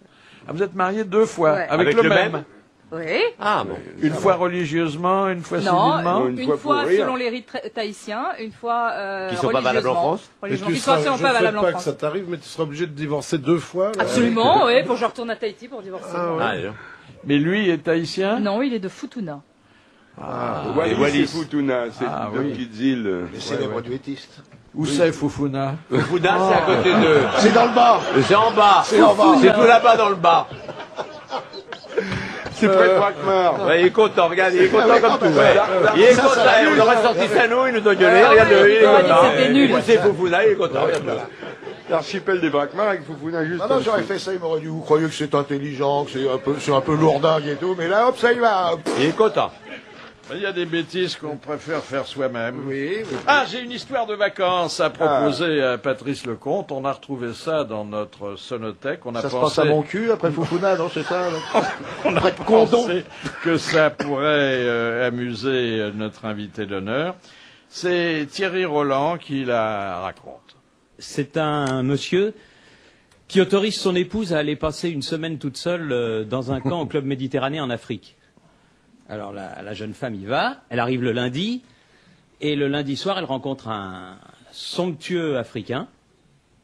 Ah, vous êtes mariés 2 fois. Ouais. Avec le même. Oui. Ah bon. Une fois religieusement, une fois civilement? Non, une fois selon les rites tahitiens, une fois qui sont pas valables en France. Mais tu seras, je ne souhaite pas que ça t'arrive, mais tu seras obligé de divorcer 2 fois. Là. Absolument, oui, pour que je retourne à Tahiti pour divorcer. Mais lui est tahitien? Non, il est de Futuna. Wallis, c'est Futuna, c'est deux petites îles. Les célèbres duettistes. Où c'est Fufuna? Fufuna, c'est à côté de... C'est dans le bas. C'est en bas. C'est tout là-bas dans le bas. C'est près de Braquemar. Ouais, il est content, regarde, il est content comme tout. Ouais. Il est content, on aurait sorti Sano, il nous a gueulé, regarde-le, il est content. C'était nul. C'est Fufuna, il est content, regarde-le. L'archipel des Braquemar avec Fufuna juste. Non, j'aurais fait ça, il m'aurait dit, vous croyez que c'est intelligent, que c'est un peu lourdingue et tout, mais là, hop, ça y va. Il est content. Il y a des bêtises qu'on préfère faire soi-même. Oui. Ah, j'ai une histoire de vacances à proposer à Patrice Lecomte. On a retrouvé ça dans notre sonothèque. Ça se passe à mon cul après Fufuna, non, c'est ça? On a pensé que ça pourrait amuser notre invité d'honneur. C'est Thierry Roland qui la raconte. C'est un monsieur qui autorise son épouse à aller passer une semaine toute seule dans un camp au club méditerranéen en Afrique. Alors la jeune femme y va, elle arrive le lundi, et le lundi soir, elle rencontre un somptueux Africain.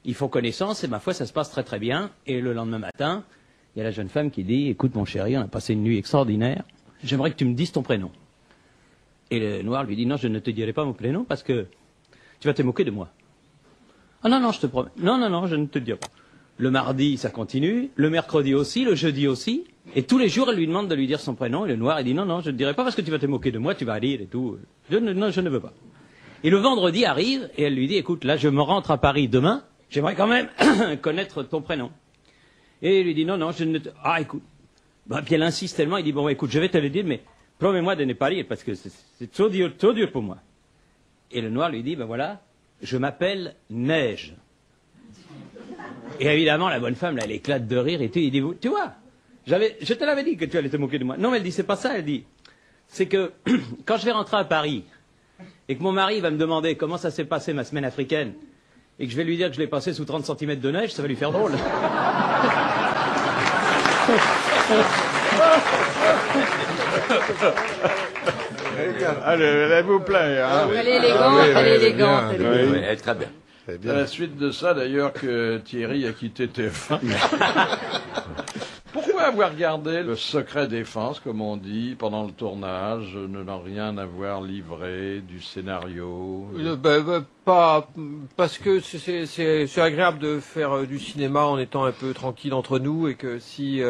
Ils font connaissance, et ma foi, ça se passe très très bien. Et le lendemain matin, il y a la jeune femme qui dit « Écoute mon chéri, on a passé une nuit extraordinaire, j'aimerais que tu me dises ton prénom. » Et le noir lui dit « Non, je ne te dirai pas mon prénom parce que tu vas te moquer de moi. »« Ah non, non, je te promets. Non, je ne te le dirai pas. » Le mardi, ça continue, le mercredi aussi, le jeudi aussi. Et tous les jours, elle lui demande de lui dire son prénom. Et le noir, il dit non, je ne dirai pas parce que tu vas te moquer de moi, tu vas rire et tout. Non, je ne veux pas. Et le vendredi arrive et elle lui dit, écoute, là, je me rentre à Paris demain. J'aimerais quand même connaître ton prénom. Et il lui dit non, je ne te... Ah, écoute. Bah, puis elle insiste tellement, il dit bon, écoute, je vais te le dire, mais promets-moi de ne pas rire parce que c'est trop dur pour moi. Et le noir lui dit, ben voilà, je m'appelle Neige. Et évidemment, la bonne femme, là, elle éclate de rire et tout. Il dit, tu vois, je te l'avais dit que tu allais te moquer de moi. Non, mais elle dit, c'est pas ça, elle dit. C'est que quand je vais rentrer à Paris et que mon mari va me demander comment ça s'est passé ma semaine africaine et que je vais lui dire que je l'ai passé sous 30 cm de neige, ça va lui faire drôle. Allez, elle vous plaît. Hein. Elle est élégante, elle est élégante. Elle est très bien. C'est à la suite de ça, d'ailleurs, que Thierry a quitté TF1. Pourquoi avoir gardé le secret défense, comme on dit, pendant le tournage, ne rien avoir livré du scénario? Pas parce que c'est agréable de faire du cinéma en étant un peu tranquille entre nous et que si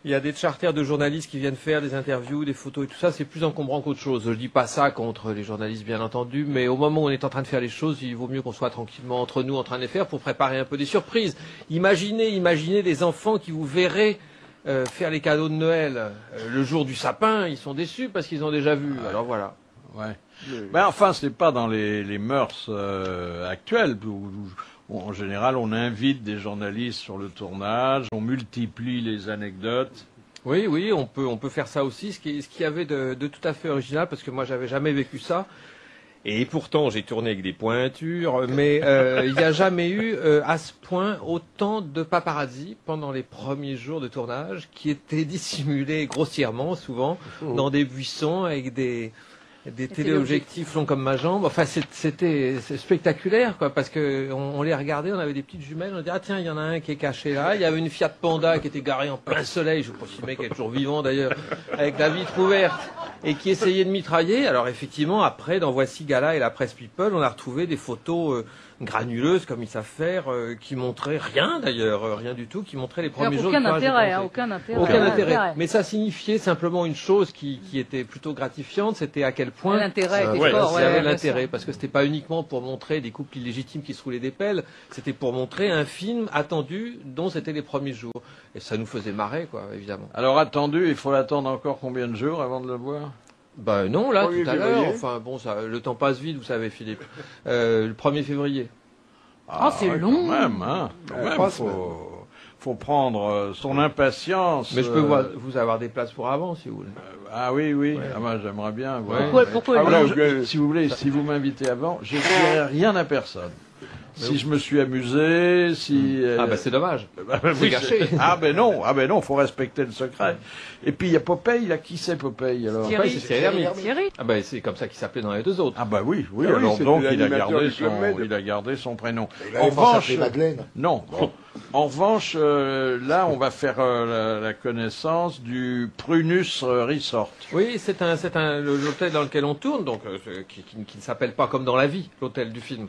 il y a des charters de journalistes qui viennent faire des interviews, des photos et tout ça, c'est plus encombrant qu'autre chose. Je dis pas ça contre les journalistes, bien entendu, mais au moment où on est en train de faire les choses, il vaut mieux qu'on soit tranquillement entre nous en train de les faire pour préparer un peu des surprises. Imaginez des enfants qui vous verraient faire les cadeaux de Noël le jour du sapin, ils sont déçus parce qu'ils ont déjà vu. Alors voilà. Ouais. Mais enfin, c'est pas dans les mœurs actuelles. En général, on invite des journalistes sur le tournage, on multiplie les anecdotes. Oui, on peut faire ça aussi. Ce qui y avait de tout à fait original, parce que moi, j'avais jamais vécu ça. Et pourtant, j'ai tourné avec des pointures, mais il n'y a jamais eu à ce point autant de paparazzi pendant les premiers jours de tournage, qui étaient dissimulés grossièrement, souvent, dans des buissons avec des téléobjectifs longs comme ma jambe. Enfin, c'était spectaculaire, quoi, parce que on les regardait, on avait des petites jumelles, on disait, ah tiens, il y en a un qui est caché là. Il y avait une Fiat Panda qui était garée en plein soleil, je sais pas si le mec est toujours vivant d'ailleurs, avec la vitre ouverte, et qui essayait de mitrailler. Alors effectivement, après, dans Voici Gala et la Presse People, on a retrouvé des photos granuleuses, comme ils savent faire, qui montraient rien d'ailleurs, rien du tout, qui montraient les premiers jours de tournage. Aucun intérêt. Mais ça signifiait simplement une chose qui était plutôt gratifiante, c'était à quel point l'intérêt était fort. Il y avait l'intérêt, parce que c'était pas uniquement pour montrer des couples illégitimes qui se roulaient des pelles, c'était pour montrer un film attendu dont c'était les premiers jours. Et ça nous faisait marrer, quoi, évidemment. Alors attendu, il faut l'attendre encore combien de jours avant de le voir? Ben non, là, tout à l'heure. Enfin bon, le temps passe vite, vous savez, Philippe. Le 1er février. C'est long. Quand même, faut prendre son impatience. Mais je peux vous avoir des places pour avant, si vous voulez. Oui. Ouais. Moi, j'aimerais bien. Pourquoi Si vous voulez, si vous m'invitez avant, je ne dirai rien à personne. si je me suis amusé, si... Ah ben c'est dommage. Oui, C'est gâché. Ah ben non, faut respecter le secret. Et puis il y a Popeye, là, qui c'est Popeye alors? Thierry. Popeye, c'est Thierry Lhermitte. Thierry. Ah ben c'est comme ça qu'il s'appelait dans les deux autres. Ah bah oui, Ah oui, alors c'était donc il a l'animateur gardé du Club Med. il a gardé son prénom. Il avait pas s'appelé Madeleine. Non. En revanche, là, on va faire la connaissance du Prunus Resort. Oui, c'est l'hôtel dans lequel on tourne, donc qui ne s'appelle pas comme dans la vie, l'hôtel du film.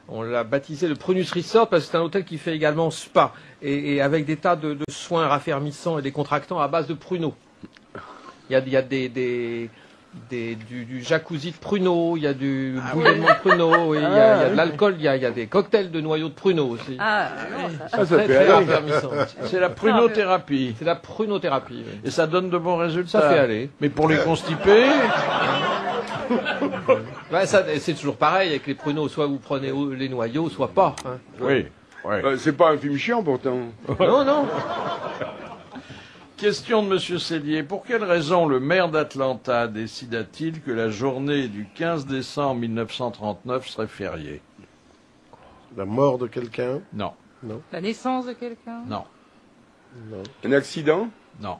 On l'a baptisé le Prunus Resort parce que c'est un hôtel qui fait également spa et avec des tas de soins raffermissants et décontractants à base de pruneaux. Il y a du jacuzzi de pruneaux, il y a du bouillonnement de pruneaux, il y a de l'alcool, il y a des cocktails de noyaux de pruneaux aussi. Ah, Ça Très, fait très aller. raffermissant. C'est la prunothérapie. C'est la prunothérapie. Oui. Et ça donne de bons résultats. Ça fait aller. Mais pour les constipés, Ouais, c'est toujours pareil avec les pruneaux, soit vous prenez les noyaux, soit pas. Hein. oui. C'est pas un film chiant pourtant. Non, non. Question de Monsieur Cellier. Pour quelle raison le maire d'Atlanta décida-t-il que la journée du 15 décembre 1939 serait fériée? La mort de quelqu'un? Non, la naissance de quelqu'un. non, Un accident? non.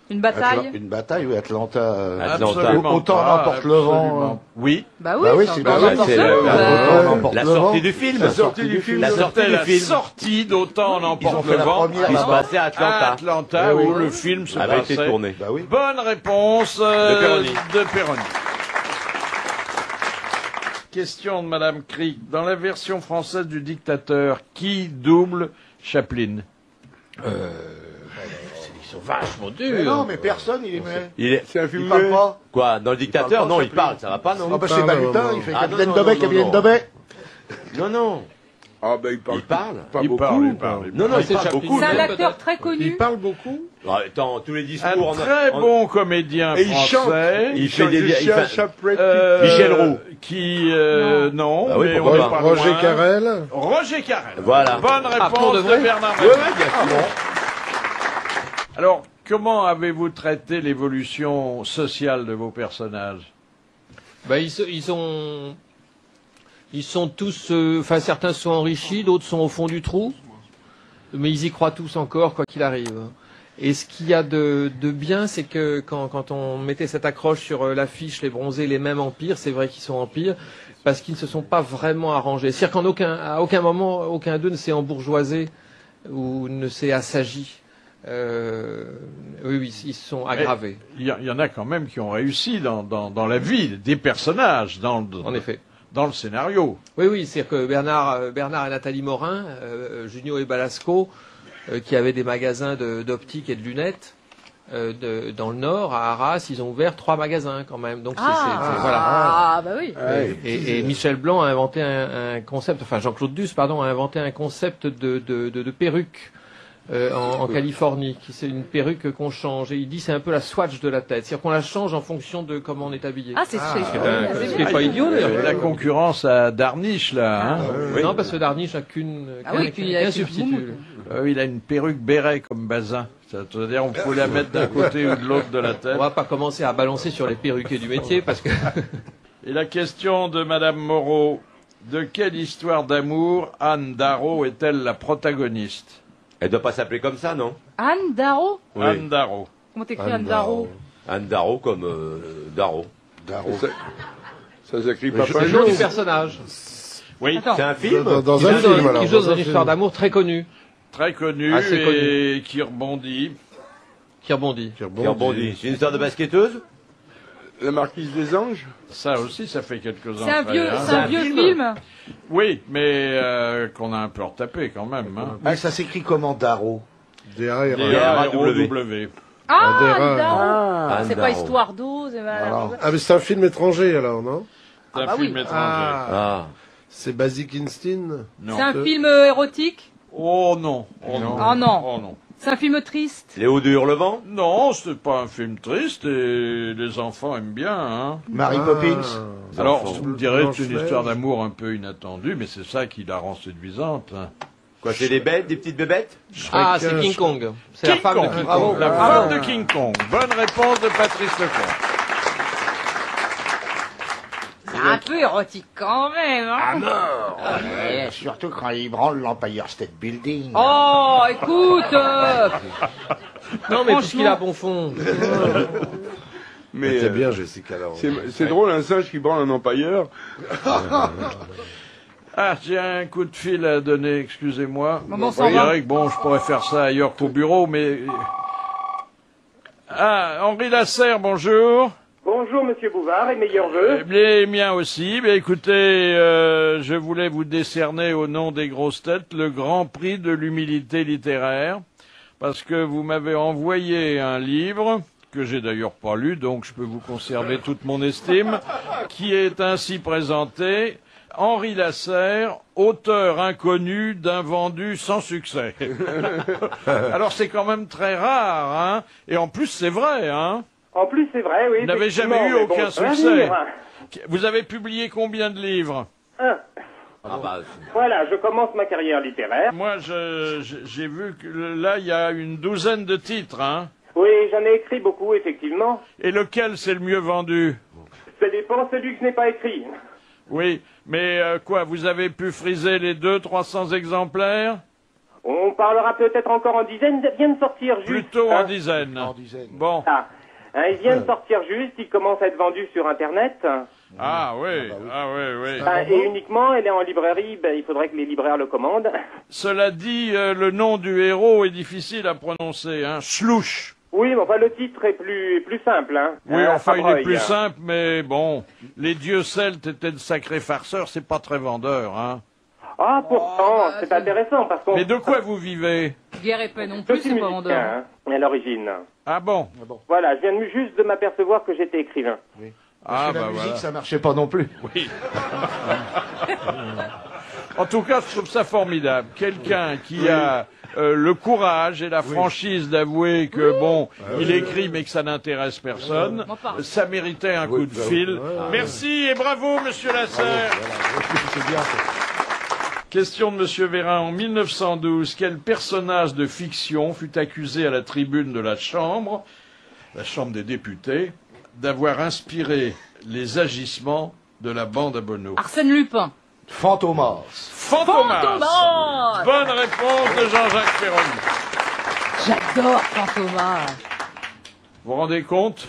Une bataille. Une bataille, oui, Atlanta. Absolument Autant pas, n'emporte le vent. absolument. Oui. Bah oui, Bah oui, c'est c'est encore bah oui, n'importe c'est où, la- bah. n'emporte La le vent. sortie du film. La sortie du film. La sortie C'était du la film. sortie d'Autant Ils ont n'emporte fait le la vent première Qui se là-bas. passait à à Atlanta. Atlanta Oui, où oui. le film se Avait été passait. tourné. Bah oui. Bonne réponse De Perroni. de Perroni. Question de Madame Crick. Dans la version française du Dictateur, qui double Chaplin? Ils sont vachement Mais durs. non, mais personne, il est muet. C'est un Il film parle muet. pas. Quoi, dans le dictateur? parle pas, Non, il Chaplin. parle, ça va pas, non? Ah bah c'est parle, Balutin, non, il fait non. Capitaine Ah, non, Dobet, non, Capitaine non. Dobet. Non, non. Ah ben il parle. Il parle. Pas Il beaucoup. parle. Non, non, il c'est parle Chaplin. beaucoup. C'est un Peut-être. acteur très connu. Il parle beaucoup? Ah, attends, tous les Un discours... très bon comédien Et il chante. français. Il fait des... Je il suis un fait- chapelet. Michel Roux. Qui, non, Bah oui, mais on pourquoi est pas. pas Roger loin. Carrel? Roger Carrel. Voilà. Bonne pour réponse de de vrai Bernard Ouais, Mabille. ouais, bien sûr. Alors, comment avez-vous traité l'évolution sociale de vos personnages? Ben, ils sont tous, enfin certains sont enrichis, d'autres sont au fond du trou, mais ils y croient tous encore, quoi qu'il arrive. Et ce qu'il y a de bien, c'est que quand on mettait cette accroche sur l'affiche, les bronzés, les mêmes empires, c'est vrai qu'ils sont empires, parce qu'ils ne se sont pas vraiment arrangés. C'est-à-dire qu'à aucun moment, aucun d'eux ne s'est embourgeoisé ou ne s'est assagi. Oui, ils se sont aggravés. Il y en a quand même qui ont réussi dans la vie des personnages, En effet. dans le scénario. Oui, c'est-à-dire que Bernard et Nathalie Morin, Junio et Balasco, qui avaient des magasins d'optique et de lunettes dans le Nord, à Arras, ils ont ouvert 3 magasins quand même. Donc voilà. Ah, bah oui. Et Michel Blanc a inventé un concept, enfin Jean-Claude Duss, pardon, a inventé un concept de perruque. En Californie, qui c'est une perruque qu'on change. Et il dit c'est un peu la swatch de la tête, c'est-à-dire qu'on la change en fonction de comment on est habillé. Ah, c'est Ce qui est pas idiot d'ailleurs. La concurrence à Darniche, là. Hein. Non, parce que Darniche n'a qu'un substitut. Il a une perruque béret comme Bazin. C'est-à-dire on peut la mettre d'un côté ou de l'autre de la tête. On va pas commencer à balancer sur les perruquiers du métier parce que. Et la question de Madame Moreau. De quelle histoire d'amour Anne Darrow est-elle la protagoniste? Elle doit pas s'appeler comme ça, non? Anne Darrow. Oui. Anne Darrow. Comment t'écris Anne Darrow? Anne Darrow comme Darrow. Ça s'écrit pas C'est le nom du personnage. Oui. Attends. C'est un film? Dans un film, alors. Qui joue dans un une histoire film. d'amour très connue. Très connu Assez et qui rebondit. Qui rebondit. Qui Qui rebondit. C'est une histoire de basketteuse? La Marquise des Anges. Ça aussi, ça fait quelques ans. C'est un vieux film. Oui, mais qu'on a un peu retapé quand même. Hein. Ah, ça s'écrit comment, Darrow? D-A-R-O-W. Ah, Adèle. Anne Darrow. Anne C'est pas Darrow. Histoire d'eau, c'est pas... Ah, mais c'est un film étranger, alors, non? C'est un bah film oui. étranger. Ah. C'est Basic Instinct? Non. C'est un film érotique. Oh non. Oh non. Oh non. Oh non. C'est un film triste. Léo de Hurlevent? Non, c'est pas un film triste et les enfants aiment bien. Hein. Mary Poppins? Alors, enfants. vous me direz, c'est une Blanche-Neige. histoire d'amour un peu inattendue, mais c'est ça qui la rend séduisante. Hein. Quoi, c'est des bêtes, des petites bébêtes? Ah, c'est King Kong. C'est la King femme Kong. de King Bravo, Kong. la femme de King Kong. Bonne réponse de Patrice Lecomte. C'est un peu érotique quand même. Hein. À mort. Ouais, surtout quand il branle l'Empire State Building. Oh, écoute. Non, mais puisqu'il a bon fond. Mais c'est bien, Jessica. C'est drôle, un singe qui branle un empailleur. Ah, j'ai un coup de fil à donner, excusez-moi. Bon, Eric, bon, je pourrais faire ça ailleurs qu'au bureau, mais... Ah, Henri Lasserre, bonjour. Bonjour, Monsieur Bouvard, et meilleurs vœux. Les miens aussi. Mais écoutez, je voulais vous décerner au nom des grosses têtes le grand prix de l'humilité littéraire, parce que vous m'avez envoyé un livre, que j'ai d'ailleurs pas lu, donc je peux vous conserver toute mon estime, qui est ainsi présenté... Henri Lasserre, auteur inconnu d'un vendu sans succès. Alors c'est quand même très rare, hein. Et en plus c'est vrai, hein. En plus c'est vrai, oui. Vous n'avez jamais eu aucun succès. Vous avez publié combien de livres? Un. Voilà, je commence ma carrière littéraire. Moi, j'ai vu que là, il y a une douzaine de titres, hein. Oui, j'en ai écrit beaucoup, effectivement. Et lequel c'est le mieux vendu? Ça dépend, celui que je n'ai pas écrit. Oui, mais quoi, vous avez pu friser les 200-300 exemplaires? On parlera peut-être encore en dizaines, il vient de sortir juste. Plutôt en dizaines. Bon. Ah, hein, il vient de sortir juste, il commence à être vendu sur Internet. Ah oui, ah oui, oui. Et uniquement, elle est en librairie, il faudrait que les libraires le commandent. Cela dit, le nom du héros est difficile à prononcer, hein. Schlouch. Oui, mais enfin, le titre est plus simple, hein. Oui, enfin, il est plus simple, mais bon, les dieux celtes étaient de sacrés farceurs, c'est pas très vendeur, hein. Ah, pourtant, c'est intéressant, parce qu'on... Mais de quoi vous vivez? Guerre et paix non plus, c'est pas vendeur. Hein, à l'origine. Ah bon? Voilà, je viens juste de m'apercevoir que j'étais écrivain. Oui. Ah, la musique, voilà. ça marchait pas non plus. Oui. En tout cas, je trouve ça formidable. Quelqu'un qui a le courage et la franchise d'avouer que, bon, il écrit mais que ça n'intéresse personne, ça méritait un coup de fil. Merci et bravo, Monsieur Lasserre. Question de Monsieur Vérin. En 1912, quel personnage de fiction fut accusé à la tribune de la Chambre des députés, d'avoir inspiré les agissements de la bande à Bonneau? Arsène Lupin. Fantomas. Fantomas. Bonne réponse de Jean-Jacques Perroni. J'adore Fantomas. Vous vous rendez compte?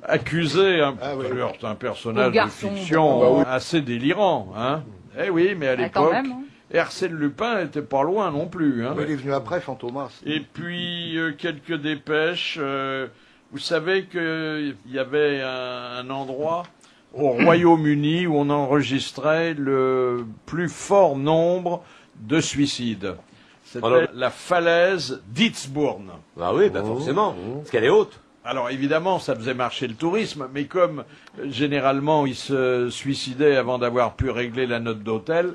Accuser un personnage de fiction assez délirant, hein? Eh oui, mais à l'époque, Arsène Lupin n'était pas loin non plus, hein? Mais il est venu après, Fantomas. Et puis, quelques dépêches. Vous savez qu'il y avait un endroit au Royaume-Uni où on enregistrait le plus fort nombre de suicides. C'était la falaise d'Itzbourne. Ah oui, forcément, parce qu'elle est haute. Alors évidemment, ça faisait marcher le tourisme, mais comme généralement ils se suicidaient avant d'avoir pu régler la note d'hôtel,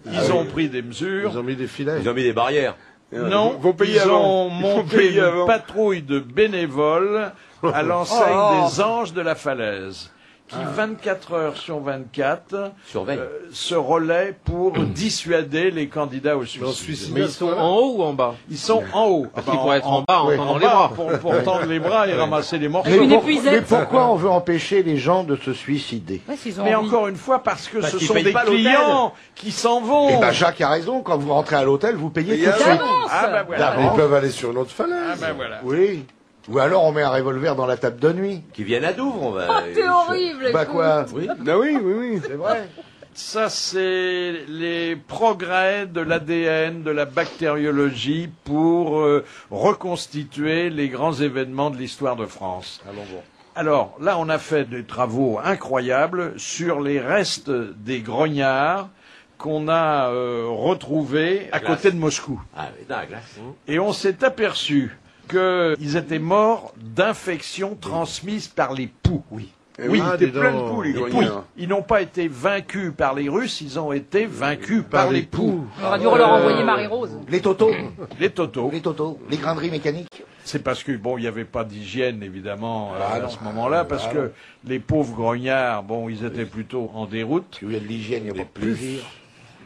ils ont pris des mesures. Ils ont mis des filets. Ils ont mis des barrières. Non, ils ont monté une patrouille de bénévoles à l'enseigne des Anges de la Falaise, qui 24 heures sur 24 se relaient pour dissuader les candidats au suicide. Mais ils sont en haut ou en bas? Ils sont en haut. Parce qu'ils pourraient être en bas en tendant les bras. Pour tendre les bras et ramasser les morceaux. Mais pourquoi on veut empêcher les gens de se suicider? Mais encore une fois, parce que ce sont des clients qui s'en vont. Eh ben Jacques a raison, quand vous rentrez à l'hôtel, vous payez tout de suite. Ah ben voilà. Ils peuvent aller sur une autre falaise. Ah ben voilà. Oui. Ou alors on met un revolver dans la table de nuit. Qui viennent à Douvres, on va... Oh, t'es horrible. Bah quoi? Oui. Ah oui. C'est vrai. Ça, c'est les progrès de l'ADN, de la bactériologie pour reconstituer les grands événements de l'histoire de France. Alors, là, on a fait des travaux incroyables sur les restes des grognards qu'on a retrouvés à côté de Moscou. Ah oui, dans la glace. Et on s'est aperçu qu'ils étaient morts d'infections transmises par les poux. Oui, ils étaient plein de poux, les grognards. Ils n'ont pas été vaincus par les Russes, ils ont été vaincus par les poux. On aurait dû leur envoyer Marie-Rose. Les totos. Les totos. Les grinderies mécaniques. C'est parce que, bon, il n'y avait pas d'hygiène, évidemment, à ce moment-là, parce que les pauvres grognards, bon, ils étaient plutôt en déroute. Il y a de l'hygiène, il n'y a pas de plaisir.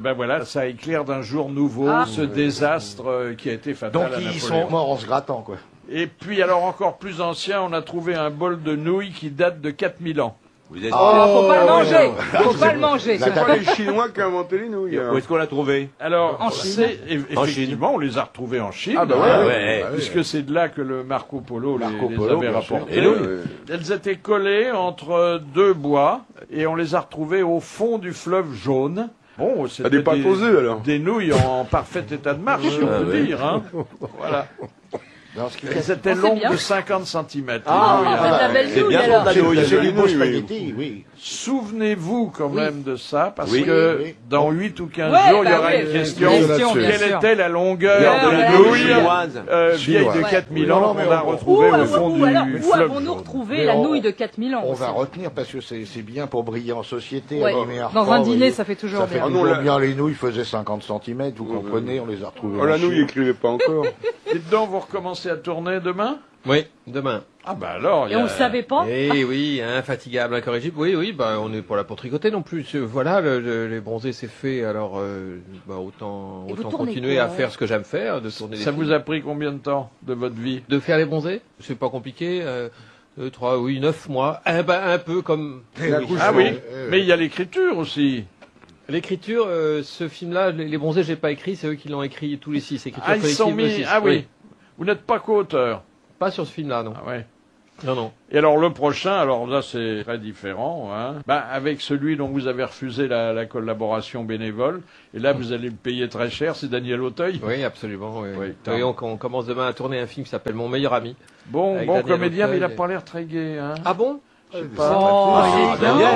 Ben voilà, ça éclaire d'un jour nouveau ce désastre qui a été fatal à Napoléon. Donc ils sont morts en se grattant, quoi. Et puis, alors encore plus ancien, on a trouvé un bol de nouilles qui date de 4000 ans. Vous êtes... Faut pas le manger. Faut pas le manger. C'est pas les Chinois qui ont inventé les nouilles. Où est-ce qu'on l'a trouvé? Alors, En Chine. effectivement, on les a retrouvés en Chine. Ah bah ouais. Puisque c'est de là que le Marco Polo les Polo, avait bien sûr. rapportés. Et nous Elles étaient collées entre deux bois et on les a retrouvées au fond du fleuve Jaune. Bon, c'était des pâtes aux œufs, alors. des nouilles en parfait état de marche, si on peut dire. Hein. Voilà. Elles étaient longues bien. de 50 cm. La belle C'est nouille, bien alors. bon, la nouille. C'est du beau oui, oui. spaghetti, oui. Souvenez-vous quand même de ça, parce Oui. que Oui. dans 8 ou 15 Ouais, jours, il y bah aura oui, une oui, question. bien Quelle sûr. était la longueur Ouais, de la ouais, nouille chinoise. vieille de Chinoise. 4000 Non, ans mais qu'on a on- retrouvée au fond Où du fleuve avons-nous Jaune. retrouvé Mais la on- nouille de 4000 ans On aussi. va retenir parce que c'est bien pour briller en société. Ouais. animer un Dans repas, un dîner, voyez. ça fait toujours Ça fait bien. toujours non, la- bien. Les nouilles faisaient 50 cm, vous comprenez, on les a retrouvées. Oh, la en nouille, Chine. écrivez pas encore. Dites donc, vous recommencez à tourner demain? Oui, demain. Ah bah alors, Et on le savait pas. Eh oui, infatigable, incorrigible. Oui, oui, bah on est pas là pour tricoter non plus. Voilà, les bronzés c'est fait. Alors, bah, autant Et vous tournez continuer quoi, à faire ce que j'aime faire, de tourner. Ça des vous films. a pris combien de temps de votre vie? De faire les bronzés, c'est pas compliqué. 2, 3, oui, 9 mois. Un peu comme Ah oui, mais il y a l'écriture aussi. l'écriture. Ce film-là, les bronzés, j'ai pas écrit. C'est eux qui l'ont écrit, tous les 6. Écriture Ah, ils sont collective, mis. le 6. Ah oui. Vous n'êtes pas co-auteur. Pas sur ce film-là, non. Ah ouais. Non, non. Et alors le prochain, alors là c'est très différent, hein. Bah, avec celui dont vous avez refusé la collaboration bénévole, et là vous allez le payer très cher, c'est Daniel Auteuil. Oui, absolument. Oui. Oui, Oui, on commence demain à tourner un film qui s'appelle Mon meilleur ami. Bon Avec Daniel comédien, mais il a Auteuil. pas l'air très gai, hein. Ah bon? Daniel,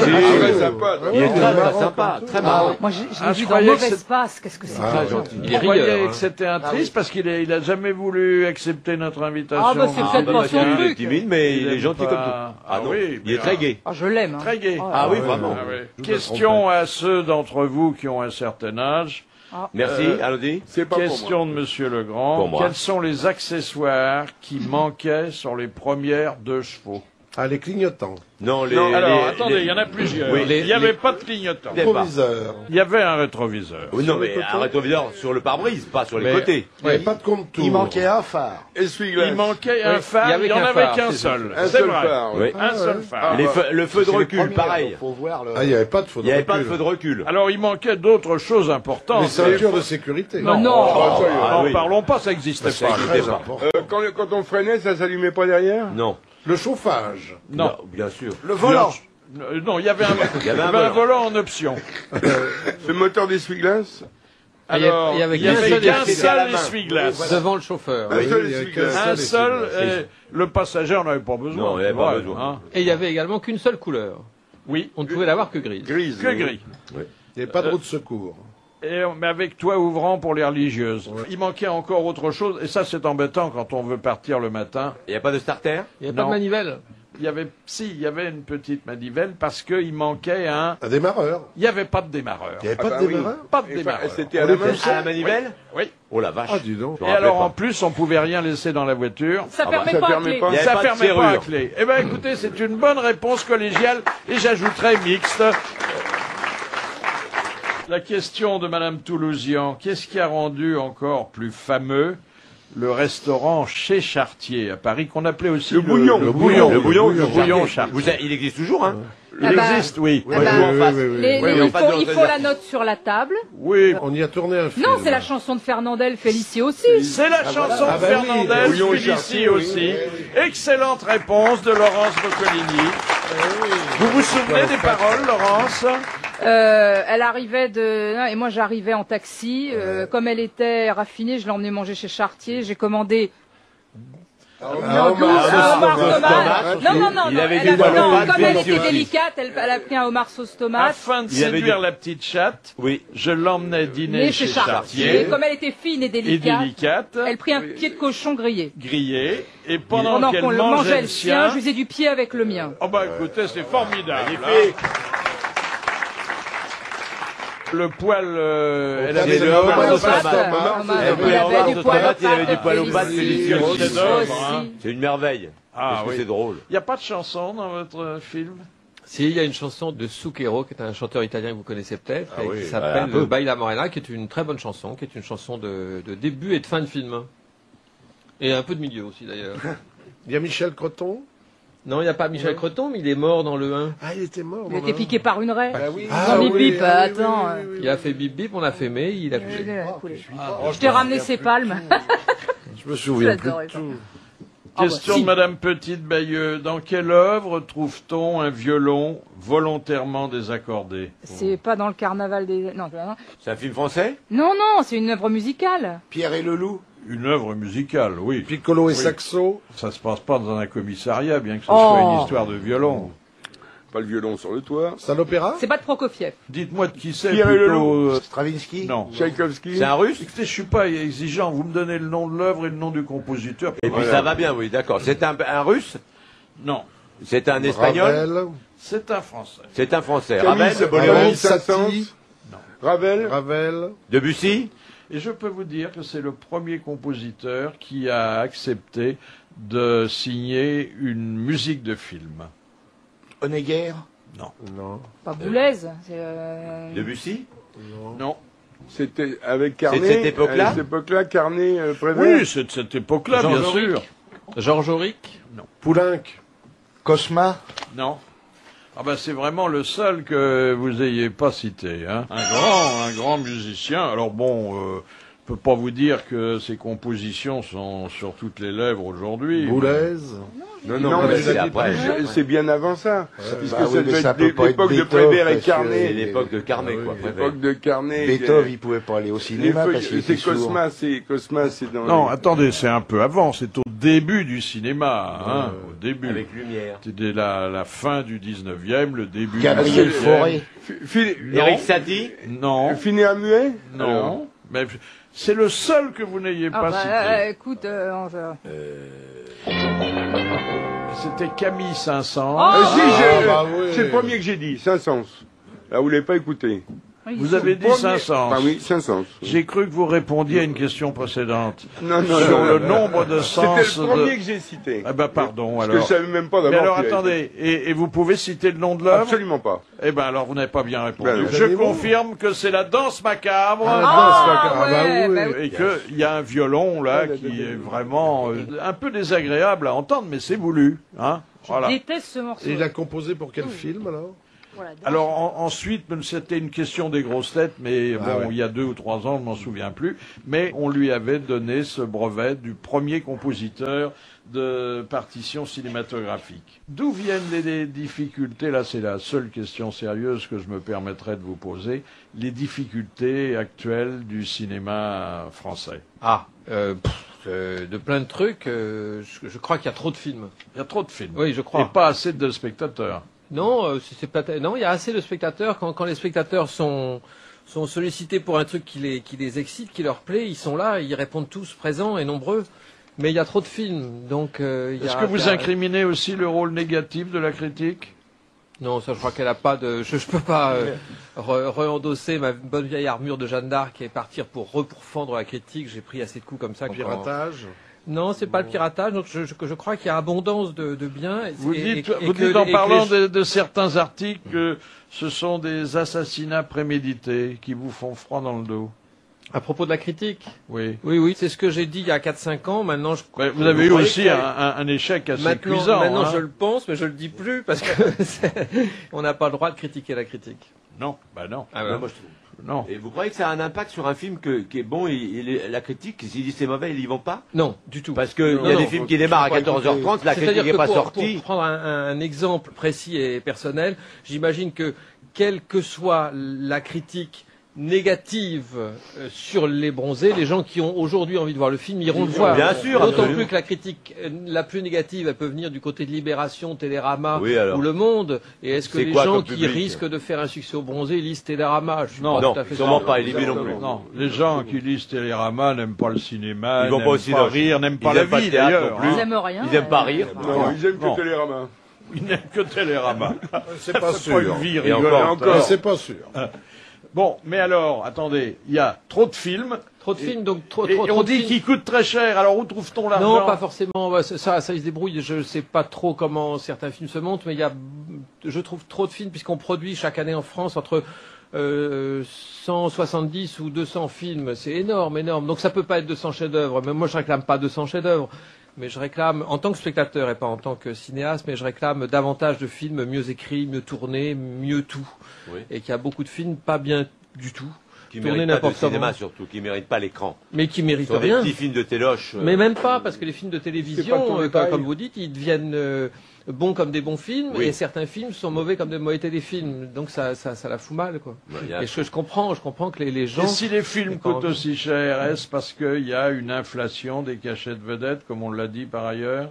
C'est très sympa. il est très sympa, très marrant. Moi, je l'ai Ah, vu je dans croyais que Mauvaise c'est- Passe. Qu'est-ce que c'est Très gentil. Il est Je croyais rieur. que c'était un triste parce qu'il a jamais voulu accepter notre invitation. Ah, bah, c'est peut-être pas son Il est truc. timide, mais il est gentil pas- comme tout. Ah non, oui, il est très gai. Ah, je l'aime. hein. Très gai. Ah oui, vraiment. Ah ouais. Question à ceux d'entre vous qui ont un certain âge. Merci, allons-y. C'est pas pour moi. Question de Monsieur Legrand. Pour moi. Quels sont les accessoires qui manquaient sur les premières 2 chevaux? Ah, les clignotants. Non, Alors, attendez, il y en a plusieurs. Oui, Il n'y avait pas de clignotant. Les- Proviseur. Il y avait un rétroviseur. Oui, non, mais un rétroviseur sur le pare-brise, pas sur les côtés. Il n'y avait pas de compte-tour. Il manquait un phare. Essuie-glace. Il manquait un phare, il y il n'y en avait avait qu'un qu'un phare, seul. Un C'est seul vrai. phare, Oui. Un seul phare. Le feu de C'est les recul, premiers, pareil. alors, faut voir le... Ah, il n'y avait pas de feu Il de n'y avait pas de recul. feu de recul. Alors, il manquait d'autres choses importantes. Les ceintures de sécurité. Non, Non. n'en oui. parlons pas, ça n'existait Ça pas. existait Très pas. important. Quand on freinait, ça s'allumait pas derrière? Non. Le chauffage. Non. Bien sûr. Le volant. Non, il y avait un volant en option. Le moteur d'essuie-glace? Alors, il y avait il y avait qu'un qu'un seul seul à la main. essuie-glace. Devant le chauffeur. Un seul il y avait essuie-glace. Un seul, essuie-glace. et le passager n'en avait pas besoin. Non, il n'avait pas Ouais, besoin. hein. Et il y avait également qu'une seule couleur. Oui, On ne pouvait l'avoir que grise. Grise. que gris. Il n'y avait pas de roue de secours. Mais avec toit ouvrant pour les religieuses. Il manquait encore autre chose, et ça c'est embêtant quand on veut partir le matin. Il n'y a pas de starter? Il n'y avait pas Non. de manivelle. Il y avait une petite manivelle parce qu'il manquait un... Un démarreur. Il n'y avait pas de démarreur. Il n'y avait pas bah de oui. démarreur. Pas de Enfin, démarreur. C'était à la main. À la manivelle? Oui. Oh la vache. Ah, dis donc. Je me Et rappelais alors pas. en plus, on pouvait rien laisser dans la voiture. Ça Ah bah, permet ça pas à permet clé. pas. Il y avait Ça pas de fermait pas à serrure. clé. Eh bien écoutez, c'est une bonne réponse collégiale et j'ajouterai mixte. La question de Madame Toulousian, qu'est-ce qui a rendu encore plus fameux le restaurant chez Chartier à Paris, qu'on appelait aussi Le Bouillon. Le Bouillon. Le bouillon, Le Bouillon Chartier. Il existe toujours, hein? Il Ah bah, existe, oui. Ah bah, en face. il faut la note sur la table. Oui. On y a tourné un film. Non, c'est la chanson de Fernandel, Félicie aussi. C'est la chanson Ah de bah oui. Fernandel, Bouillon Félicie Chartier, aussi. Excellente réponse de Laurence Boccolini. Vous vous souvenez des paroles, Laurence? Elle arrivait de... Et moi, j'arrivais en taxi. Comme elle était raffinée, je l'ai emmenée manger chez Chartier. J'ai commandé... homard tomate. Non. Il avait Elle du a- poil au non, pâte, comme elle Félicie était aussi. délicate, elle a pris un homard sauce tomate. Afin de Il avait séduire du- la petite chatte, Oui. je l'emmenais dîner Née chez chez Chartier. Chartier. Comme elle était fine et Et délicate, délicate, elle prit un pied de cochon grillé. grillé, et pendant Pendant qu'elle qu'on le mangeait mangeait le le sien, sien... je lui ai du pied avec le mien. Oh bah écoutez, c'est formidable. Magnifique. Le poil, elle C'est avait le le homard Poil aux sauce tomate. pattes, Elle il avait avait du poil aux il avait du poil aux pattes, Félicie Félicie aussi. C'est d'homme, aussi. hein. C'est une merveille. Ah Parce que oui. c'est drôle. Il n'y a pas de chanson dans votre film? Si, il y a une chanson de Zucchero, qui est un chanteur italien que vous connaissez peut-être, Ah et oui, qui un s'appelle peu. Baila Morena, qui est une très bonne chanson, qui est une chanson de début et de fin de film. Et un peu de milieu aussi, d'ailleurs. Il y a Michel Creton. Non, il n'y a pas Michel Creton, mais il est mort dans le 1. Ah, il était mort. Il a été piqué par une raie. Ah oui. Dans Bip Bip, attends. Il a fait bip bip, on a fait mais, il a coulé. Je t'ai ramené ses palmes. Je me souviens plus J'adorais de ça. tout. Question Si. de Madame Petite-Bayeux. Dans quelle œuvre trouve-t-on un violon volontairement désaccordé? C'est pas dans le carnaval des... Non, C'est un film français? non, non, c'est une œuvre musicale. Pierre et le loup. Une œuvre musicale, oui. Piccolo et Oui. Saxo. Ça se passe pas dans un commissariat, bien que ce Oh. soit une histoire de violon. Pas le violon sur le toit. C'est un opéra. C'est pas de Prokofiev. Dites-moi de qui c'est Pierre et le plutôt. Stravinsky. Non. Tchaïkovski. C'est un russe? Écoutez, je suis pas exigeant. Vous me donnez le nom de l'œuvre et le nom du compositeur. Et puis ça va bien, oui, d'accord. C'est un russe? Non. C'est un espagnol? Ravel. C'est un Français. C'est un français. Camille Ravel? Ravel, Saint-Saëns. Satie. Ravel. Ravel. Debussy? Et je peux vous dire que c'est le premier compositeur qui a accepté de signer une musique de film. Honegger. Non. Pas Boulez. C'est, Debussy? Non. C'était avec Carnet. C'est de cette époque-là? À cette époque-là, Carnet Prévert. Oui, c'est de cette époque-là, Georges bien Auric. sûr. Georges Auric? Poulenc. Cosma. Non. Ah ben c'est vraiment le seul que vous ayez pas cité. Hein. Un grand musicien. Alors bon, je peux pas vous dire que ses compositions sont sur toutes les lèvres aujourd'hui. Boulez. Non, mais c'est après. c'est bien avant ça. Puisque Bah oui, ça mais devait ça être peut pas être l'époque de Beethoven, Prévert et parce que- Carnet. C'est l'époque de Carnet, quoi. L'époque de Carnet. Beethoven, il pouvait pas aller au Les cinéma parce qu'il feuilles, était c'est sourd. Cosma, c'est dans. Non, les- attendez, c'est un peu avant. C'est au début du cinéma. Hein, au début. Avec Lumière. C'était la fin du 19e, le début Gabriel du 20e. Fauré. Eric Satie? Non. Fini à muet? Non. Mais c'est le seul que vous n'ayez Ah pas bah, cité. écoute, C'était Camille Saint-Saëns. Si, bah oui. c'est le premier que j'ai dit, Saint-Saëns. Là, vous l'avez pas écouté. Vous avez dit Premier- 500. Ah oui, Saint-Saëns. J'ai cru que vous répondiez à une question précédente. Non, non, Sur non, le non. nombre de sens. C'était le premier que j'ai cité. Ah ben pardon, Parce alors. que je savais même pas Mais d'abord. alors qu'il avait attendez, et vous pouvez citer le nom de fait. l'œuvre? Absolument pas. Eh ben alors vous n'avez pas bien répondu. Ben non. Je confirme que c'est la danse macabre. Ah, bah ouais, oui. bah oui. Et qu'il y a un violon là qui est vraiment un peu désagréable à entendre, mais c'est voulu. Hein, voilà. Je déteste ce morceau. Et il a composé pour quel film alors? Voilà, Alors ensuite, c'était une question des grosses têtes, mais Ah bon, ouais. il y a 2 ou 3 ans, je m'en souviens plus. Mais on lui avait donné ce brevet du premier compositeur de partitions cinématographiques. D'où viennent les difficultés? Là, c'est la seule question sérieuse que je me permettrais de vous poser. Les difficultés actuelles du cinéma français. Ah, de plein de trucs. Je crois qu'il y a trop de films. Il y a trop de films. Oui, je crois. Et pas assez de spectateurs. Non, non, il y a assez de spectateurs. Quand les spectateurs sont sollicités pour un truc qui les excite, qui leur plaît, ils sont là, ils répondent tous présents et nombreux. Mais il y a trop de films, donc. Est-ce que vous incriminez aussi le rôle négatif de la critique? Non, ça, je crois qu'elle a pas de. Je peux pas re-endosser ma bonne vieille armure de Jeanne d'Arc et partir pour pourfendre la critique. J'ai pris assez de coups comme ça. Piratage. Non, c'est pas le piratage. Donc je crois qu'il y a abondance de biens. Vous dites en parlant de certains articles que ce sont des assassinats prémédités qui vous font froid dans le dos. À propos de la critique. Oui. Oui, c'est ce que j'ai dit il y a 4-5 ans. Maintenant, vous avez eu aussi un échec assez cuisant. Maintenant, hein. je le pense, mais je le dis plus parce que on n'a pas le droit de critiquer la critique. Non, bah non. Ah ouais. Non, moi, je trouve. Non. Et vous croyez que ça a un impact sur un film qui est bon et la critique, s'ils disent c'est mauvais, ils y vont pas? Non, du tout. Parce qu'il y a des films qui démarrent à 14h30, la critique n'est pas sortie. Pour prendre un exemple précis et personnel, j'imagine que quelle que soit la critique négative sur Les Bronzés, les gens qui ont aujourd'hui envie de voir le film iront le voir. Bien sûr, d'autant absolument. plus que la critique la plus négative, elle peut venir du côté de Libération, Télérama Oui, alors. ou Le Monde. Et est-ce que C'est les quoi gens comme qui public risquent de faire un succès au Bronzé lisent Télérama? Je suis Non, pas Non, tout à fait sûrement sûr. pas, et Libé non plus. Non, les gens qui lisent Télérama n'aiment pas le cinéma, Ils vont n'aiment pas au cinéma. rire, n'aiment pas Ils la aiment pas vie le théâtre d'ailleurs. non plus. Ils aiment rien. Ils aiment pas rire. Non, ils aiment Non. que Télérama. Ils n'aiment que Télérama. C'est pas C'est pas sûr. une vie Et rigolante. Mais c'est pas sûr. Bon, mais alors, attendez, il y a trop de films. Trop de films, donc trop Et on de dit films. qu'ils coûtent très cher, alors où trouve-t-on l'argent? Non, pas forcément. Ouais, ça, ils se débrouillent. Je ne sais pas trop comment certains films se montent, mais je trouve trop de films puisqu'on produit chaque année en France entre 170 ou 200 films. C'est énorme, énorme. Donc ça peut pas être 200 chefs-d'œuvre. Mais moi, je réclame pas 200 chefs-d'œuvre. Mais je réclame, en tant que spectateur et pas en tant que cinéaste, mais je réclame davantage de films mieux écrits, mieux tournés, mieux tout. Oui. Et qu'il y a beaucoup de films pas bien du tout. Qui ne méritent pas le cinéma surtout, qui ne méritent pas l'écran. Mais qui méritent rien. Des petits films de téloche. Mais même pas, parce que les films de télévision, comme vous dites, ils deviennent bons comme des bons films, et certains films sont mauvais comme des mauvais téléfilms. Donc ça la fout mal, quoi. Et je comprends que les gens... Et si les films coûtent aussi cher, est-ce parce qu'il y a une inflation des cachets de vedettes, comme on l'a dit par ailleurs?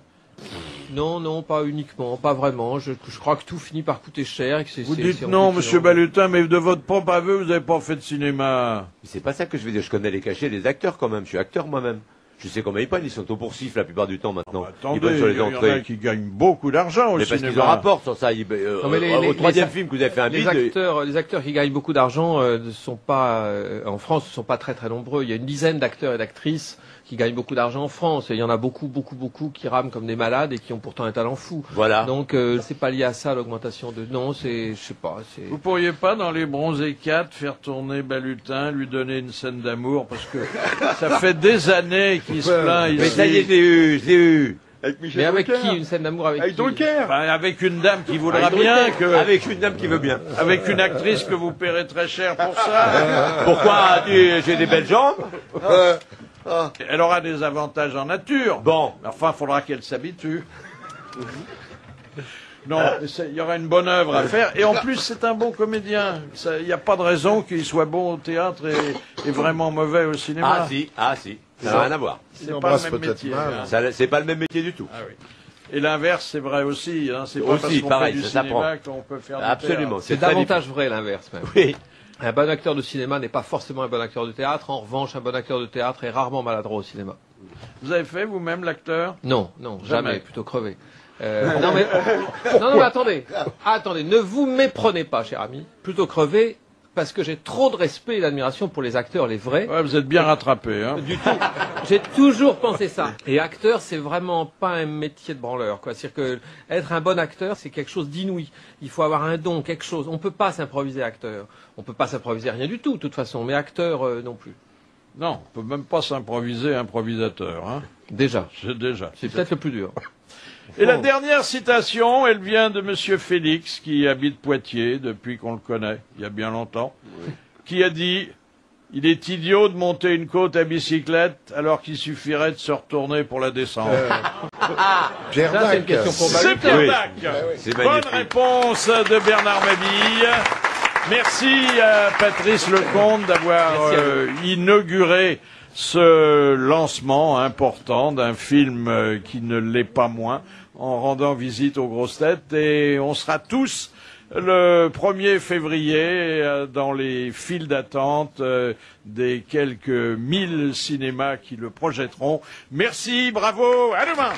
Non, pas uniquement, pas vraiment. Je crois que tout finit par coûter cher. Et que vous dites non, monsieur Balutin, mais de votre propre aveu, vous n'avez pas fait de cinéma. C'est pas ça que je veux dire. Je connais les cachets des acteurs quand même. Je suis acteur moi-même. Je sais combien ils prennent. Ils sont au pourcif la plupart du temps maintenant. Attendez, il y en a qui gagnent beaucoup d'argent au cinéma. Mais parce qu'ils en rapportent sur ça. Au troisième film que vous avez fait un bide... Les acteurs qui gagnent beaucoup d'argent ne sont pas, en France, ne sont pas très très nombreux. Il y a une dizaine d'acteurs et d'actrices qui gagnent beaucoup d'argent en France. Et il y en a beaucoup qui rament comme des malades et qui ont pourtant un talent fou. Voilà. Donc, c'est pas lié à ça, l'augmentation de... Non, je sais pas. Vous pourriez pas, dans Les Bronzés 4, faire tourner Balutin, lui donner une scène d'amour, parce que ça fait des années qu'il se plaint ici. Mais ça y est, je l'ai eu. Mais avec qui une scène d'amour avec Drucker. Avec une dame qui voudra bien que... Avec une dame qui veut bien. Avec une actrice que vous paierez très cher pour ça. Pourquoi? J'ai des belles jambes. Elle aura des avantages en nature. Bon. Enfin, il faudra qu'elle s'habitue. Non, il y aura une bonne œuvre à faire. Et en plus, c'est un bon comédien. Il n'y a pas de raison qu'il soit bon au théâtre et vraiment mauvais au cinéma. Ah si. Ça n'a rien à voir. C'est pas le même métier. C'est pas le même métier du tout. Ah oui. Et l'inverse, c'est vrai aussi. Hein. C'est pas parce qu'on fait du cinéma qu'on peut faire du Absolument. C'est davantage vrai l'inverse même. Oui. Un bon acteur de cinéma n'est pas forcément un bon acteur de théâtre. En revanche, un bon acteur de théâtre est rarement maladroit au cinéma. Vous avez fait vous-même l'acteur? Non, jamais, plutôt crevé. Non mais attendez, ne vous méprenez pas, cher ami. Plutôt crevé, parce que j'ai trop de respect et d'admiration pour les acteurs, les vrais. Ouais, vous êtes bien rattrapé, hein. Du tout. J'ai toujours pensé ça. Et acteur, c'est vraiment pas un métier de branleur, quoi. C'est-à-dire que être un bon acteur, c'est quelque chose d'inouï. Il faut avoir un don, quelque chose. On peut pas s'improviser acteur. On peut pas s'improviser rien du tout, de toute façon. Mais acteur, non plus. Non, on peut même pas s'improviser improvisateur, hein. Déjà. C'est peut-être le plus dur. Et la dernière citation, elle vient de Monsieur Félix, qui habite Poitiers depuis qu'on le connaît, il y a bien longtemps, qui a dit « Il est idiot de monter une côte à bicyclette alors qu'il suffirait de se retourner pour la descendre. » Pierre Dac. C'est une question pour C'est Pierre Dac. C'est Bonne magnifique. réponse de Bernard Mabille. Merci à Patrice Lecomte d'avoir inauguré ce lancement important d'un film qui ne l'est pas moins, en rendant visite aux grosses têtes. Et on sera tous le 1er février dans les files d'attente des quelques 1000 cinémas qui le projetteront. Merci, bravo, à demain.